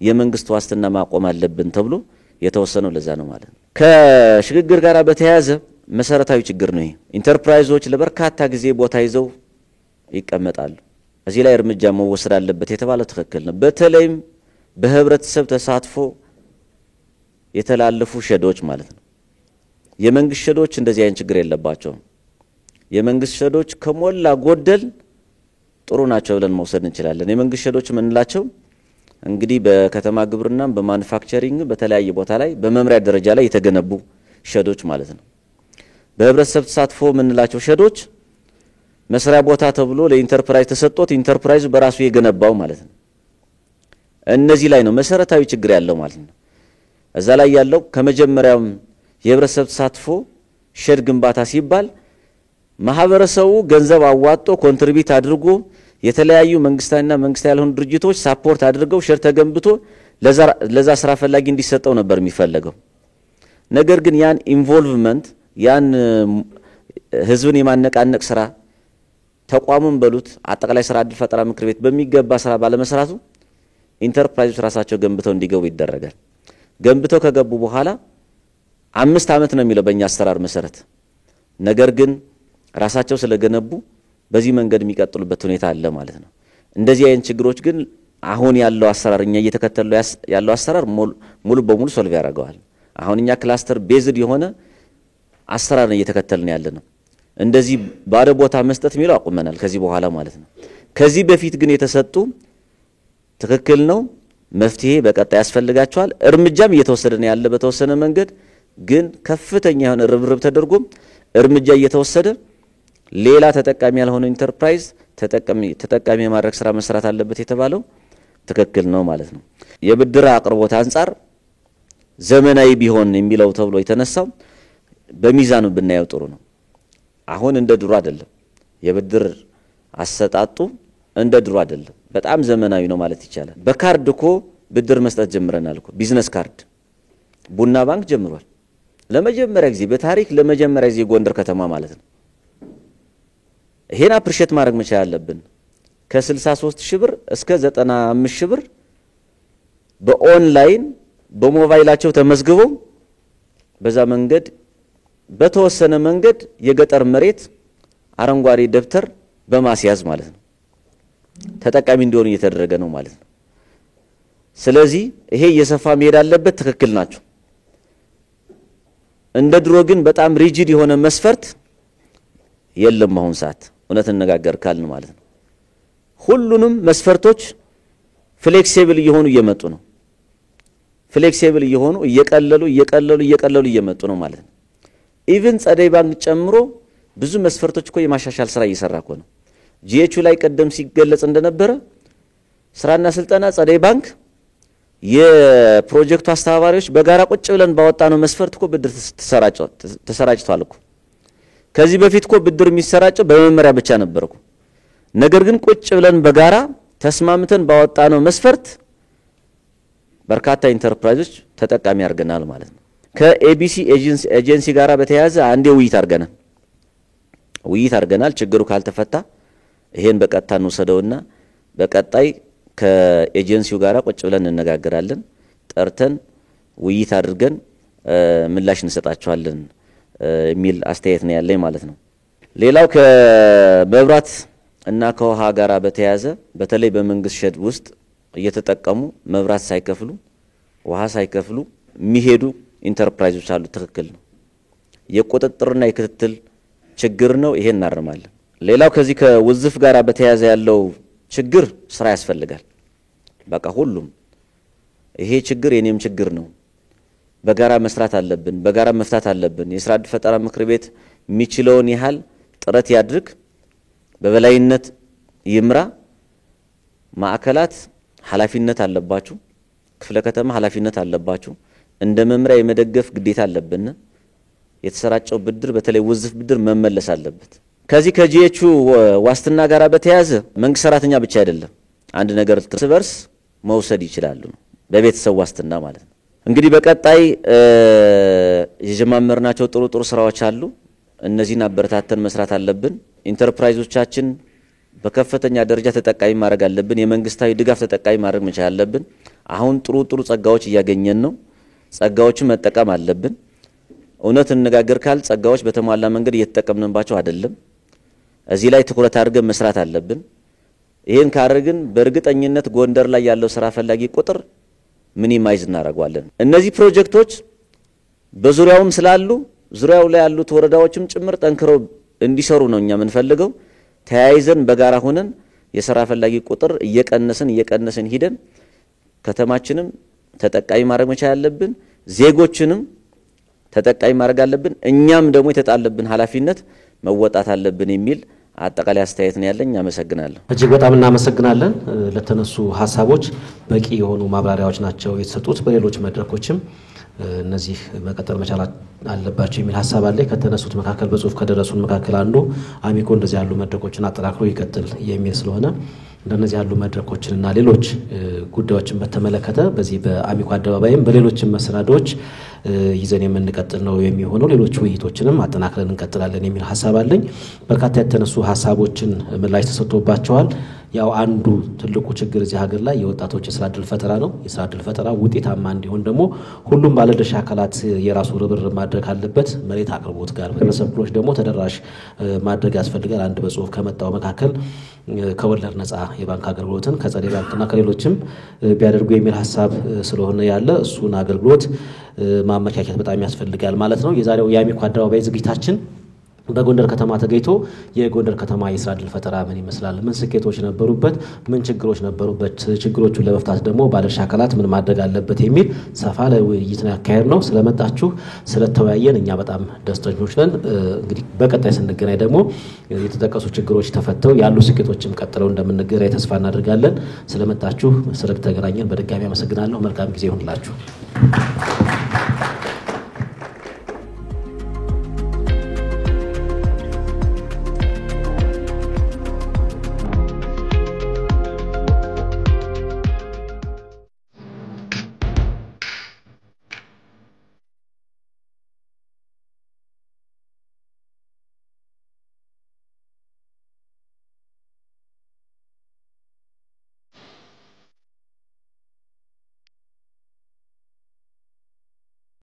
የመንግስት ዋስትና ማቆም አለብን ተብሎ የተወሰነው ለዛ ነው ማለት ነው። ከሽግግር ጋር በተያያዘ መሰረታዊ ችግር ነው። ኢንተርፕራይዞች ለበርካታ ጊዜ ቦታ ይዘው ይቀመጣሉ። እዚህ ላይ እርምጃ መወሰድ አለበት የተባለው ትክክል ነው። በተለይም በህብረተሰብ ተሳትፎ የተላለፉ ሸዶች ማለት ነው። የመንግስት ሸዶች እንደዚህ አይነት ችግር የለባቸውም። የመንግስት ሸዶች ከሞላ ጎደል ጥሩ ናቸው ብለን መውሰድ እንችላለን። የመንግስት ሸዶች ምንላቸው እንግዲህ በከተማ ግብርናም በማኑፋክቸሪንግ በተለያየ ቦታ ላይ በመምሪያ ደረጃ ላይ የተገነቡ ሸዶች ማለት ነው። በህብረተሰብ ተሳትፎ ምንላቸው ሸዶች መስሪያ ቦታ ተብሎ ለኢንተርፕራይዝ ተሰጥቶት ኢንተርፕራይዝ በራሱ የገነባው ማለት ነው። እነዚህ ላይ ነው መሰረታዊ ችግር ያለው ማለት ነው። እዛ ላይ ያለው ከመጀመሪያው የህብረተሰብ ተሳትፎ ሸድ ግንባታ ሲባል ማህበረሰቡ ገንዘብ አዋጦ ኮንትሪቢዩት አድርጎ የተለያዩ መንግስታዊና መንግስታዊ ያልሆኑ ድርጅቶች ሳፖርት አድርገው ሸድ ተገንብቶ ለዛ ስራ ፈላጊ እንዲሰጠው ነበር የሚፈልገው። ነገር ግን ያን ኢንቮልቭመንት ያን ህዝብን የማነቃነቅ ስራ ተቋሙን በሉት አጠቃላይ ስራ እድል ፈጠራ ምክር ቤት በሚገባ ስራ ባለመስራቱ ኢንተርፕራይዞች ራሳቸው ገንብተው እንዲገቡ ይደረጋል። ገንብተው ከገቡ በኋላ 5 አመት ነው የሚለው በእኛ አሰራር መሰረት። ነገር ግን ራሳቸው ስለገነቡ በዚህ መንገድ የሚቀጥሉበት ሁኔታ አለ ማለት ነው። እንደዚህ አይነት ችግሮች ግን አሁን ያለው አሰራር እኛ እየተከተለው ያለው አሰራር ሙሉ በሙሉ ሶልቭ ያደርገዋል። አሁን እኛ ክላስተር ቤዝድ የሆነ አሰራር ነው እየተከተልን ያለነው። እንደዚህ ባለ ቦታ መስጠት የሚለው አቁመናል ከዚህ በኋላ ማለት ነው። ከዚህ በፊት ግን የተሰጡ ትክክል ነው፣ መፍትሄ በቀጣይ ያስፈልጋቸዋል። እርምጃም እየተወሰደ ነው ያለ በተወሰነ መንገድ ግን ከፍተኛ የሆነ ርብርብ ተደርጎ እርምጃ እየተወሰደ ሌላ ተጠቃሚ ያልሆነ ኢንተርፕራይዝ ተጠቃሚ የማድረግ ስራ መስራት አለበት የተባለው ትክክል ነው ማለት ነው። የብድር አቅርቦት አንፃር ዘመናዊ ቢሆን የሚለው ተብሎ የተነሳው በሚዛኑ ብናየው ጥሩ ነው። አሁን እንደ ድሮ አይደለም። የብድር አሰጣጡ እንደ ድሮ አይደለም። በጣም ዘመናዊ ነው ማለት ይቻላል። በካርድ እኮ ብድር መስጠት ጀምረናል እኮ ቢዝነስ ካርድ ቡና ባንክ ጀምሯል። ለመጀመሪያ ጊዜ በታሪክ ለመጀመሪያ ጊዜ ጎንደር ከተማ ማለት ነው። ይሄን አፕሪሼት ማድረግ መቻል አለብን። ከ63 ሺህ ብር እስከ 95 ሺህ ብር በኦንላይን በሞባይላቸው ተመዝግበው በዛ መንገድ በተወሰነ መንገድ የገጠር መሬት አረንጓዴ ደብተር በማስያዝ ማለት ነው ተጠቃሚ እንዲሆኑ እየተደረገ ነው ማለት ነው። ስለዚህ ይሄ እየሰፋ መሄድ አለበት። ትክክል ናቸው። እንደ ድሮ ግን በጣም ሪጂድ የሆነ መስፈርት የለም። አሁን ሰዓት እውነት እንነጋገር ካልን ማለት ነው ሁሉንም መስፈርቶች ፍሌክሲብል እየሆኑ እየመጡ ነው። ፍሌክሲብል እየሆኑ እየቀለሉ እየመጡ ነው ማለት ነው። ኢቭን ጸደይ ባንክ ጨምሮ ብዙ መስፈርቶች እኮ የማሻሻል ስራ እየሰራ እኮ ነው። ጂኤቹ ላይ ቀደም ሲገለጽ እንደነበረ ስራና ስልጠና ጸደይ ባንክ የፕሮጀክቱ አስተባባሪዎች በጋራ ቁጭ ብለን ባወጣነው መስፈርት እኮ ብድር ተሰራጭቷል እኮ። ከዚህ በፊት እኮ ብድር የሚሰራጨው በመመሪያ ብቻ ነበር እኮ። ነገር ግን ቁጭ ብለን በጋራ ተስማምተን ባወጣነው መስፈርት በርካታ ኢንተርፕራይዞች ተጠቃሚ አድርገናል ማለት ነው። ከኤቢሲ ኤጀንሲ ጋራ በተያያዘ አንዴ ውይይት አድርገናል። ችግሩ ካልተፈታ ይሄን በቀጥታ እንወሰደውና በቀጣይ ከኤጀንሲው ጋራ ቁጭ ብለን እንነጋገራለን። ጠርተን ውይይት አድርገን ምላሽ እንሰጣቸዋለን የሚል አስተያየት ነው ያለኝ ማለት ነው። ሌላው ከመብራት እና ከውሃ ጋራ በተያያዘ በተለይ በመንግስት ሸድ ውስጥ እየተጠቀሙ መብራት ሳይከፍሉ ውሃ ሳይከፍሉ የሚሄዱ ኢንተርፕራይዞች አሉ። ትክክል ነው። የቁጥጥርና የክትትል ችግር ነው። ይሄን እናርማለን። ሌላው ከዚህ ከውዝፍ ጋራ በተያያዘ ያለው ችግር ስራ ያስፈልጋል። በቃ ሁሉም ይሄ ችግር የኔም ችግር ነው። በጋራ መስራት አለብን፣ በጋራ መፍታት አለብን። የስራ ዕድል ፈጠራ ምክር ቤት የሚችለውን ያህል ጥረት ያድርግ፣ በበላይነት ይምራ። ማዕከላት ኃላፊነት አለባችሁ፣ ክፍለ ከተማ ኃላፊነት አለባችሁ። እንደ መምሪያ የመደገፍ ግዴታ አለብን። የተሰራጨው ብድር በተለይ ውዝፍ ብድር መመለስ አለበት። ከዚህ ከጂኤቹ ዋስትና ጋራ በተያያዘ መንግስት ሰራተኛ ብቻ አይደለም አንድ ነገር ተስበርስ መውሰድ ይችላሉ፣ በቤተሰብ ዋስትና ማለት ነው። እንግዲህ በቀጣይ የጀማመርናቸው ጥሩ ስራዎች አሉ። እነዚህን አበረታተን መስራት አለብን። ኢንተርፕራይዞቻችን በከፍተኛ ደረጃ ተጠቃሚ ማድረግ አለብን። የመንግስታዊ ድጋፍ ተጠቃሚ ማድረግ መቻል አለብን። አሁን ጥሩ ጸጋዎች እያገኘን ነው። ጸጋዎችን መጠቀም አለብን። እውነት እንነጋገር ካል ጸጋዎች በተሟላ መንገድ እየተጠቀምንባቸው አይደለም። እዚህ ላይ ትኩረት አድርገን መስራት አለብን። ይሄን ካደረግን በእርግጠኝነት ጎንደር ላይ ያለው ስራ ፈላጊ ቁጥር ሚኒማይዝ እናደርጋለን። እነዚህ ፕሮጀክቶች በዙሪያውም ስላሉ ዙሪያው ላይ ያሉት ወረዳዎችም ጭምር ጠንክረው እንዲሰሩ ነው እኛ የምንፈልገው። ተያይዘን በጋራ ሆነን የስራ ፈላጊ ቁጥር እየቀነስን ሂደን ከተማችንም ተጠቃሚ ማድረግ መቻል አለብን። ዜጎችንም ተጠቃሚ ማድረግ አለብን። እኛም ደግሞ የተጣለብን ኃላፊነት መወጣት አለብን የሚል አጠቃላይ አስተያየት ነው ያለኝ። አመሰግናለሁ። እጅግ በጣም እናመሰግናለን። ለተነሱ ሀሳቦች በቂ የሆኑ ማብራሪያዎች ናቸው የተሰጡት። በሌሎች መድረኮችም እነዚህ መቀጠል መቻል አለባቸው የሚል ሀሳብ አለ። ከተነሱት መካከል በጽሁፍ ከደረሱን መካከል አንዱ አሚኮ እንደዚህ ያሉ መድረኮችን አጠናክሮ ይቀጥል የሚል ስለሆነ እንደነዚህ ያሉ መድረኮችንና ሌሎች ጉዳዮችን በተመለከተ በዚህ በአሚኮ አደባባይም በሌሎችም መሰናዶዎች ይዘን የምንቀጥል ነው የሚሆነው። ሌሎች ውይይቶችንም አጠናክረን እንቀጥላለን የሚል ሀሳብ አለኝ። በርካታ የተነሱ ሀሳቦችን ምላሽ ተሰጥቶባቸዋል። ያው አንዱ ትልቁ ችግር እዚህ ሀገር ላይ የወጣቶች የስራ ዕድል ፈጠራ ነው። የስራ ዕድል ፈጠራ ውጤታማ እንዲሆን ደግሞ ሁሉም ባለድርሻ አካላት የራሱ ርብርብ ማድረግ አለበት። መሬት አቅርቦት ጋር ህብረተሰብ ክፍሎች ደግሞ ተደራሽ ማድረግ ያስፈልጋል። አንድ በጽሁፍ ከመጣው መካከል ከወለድ ነጻ የባንክ አገልግሎትን ከጸደይ ባንክና ከሌሎችም ቢያደርጉ የሚል ሀሳብ ስለሆነ ያለ እሱን አገልግሎት ማመቻቸት በጣም ያስፈልጋል ማለት ነው። የዛሬው የአሚኮ አደባባይ ዝግጅታችን በጎንደር ከተማ ተገኝቶ የጎንደር ከተማ የስራ ዕድል ፈጠራ ምን ይመስላል፣ ምን ስኬቶች ነበሩበት፣ ምን ችግሮች ነበሩበት፣ ችግሮቹን ለመፍታት ደግሞ ባለድርሻ አካላት ምን ማድረግ አለበት የሚል ሰፋ ያለ ውይይት ነው ያካሄድነው። ስለመጣችሁ ስለተወያየን እኛ በጣም ደስተኞች ነን። እንግዲህ በቀጣይ ስንገናኝ ደግሞ የተጠቀሱ ችግሮች ተፈተው ያሉ ስኬቶችም ቀጥለው እንደምንገናኝ ተስፋ እናደርጋለን። ስለመጣችሁ ስለተገናኘን በድጋሚ አመሰግናለሁ። መልካም ጊዜ ይሁንላችሁ።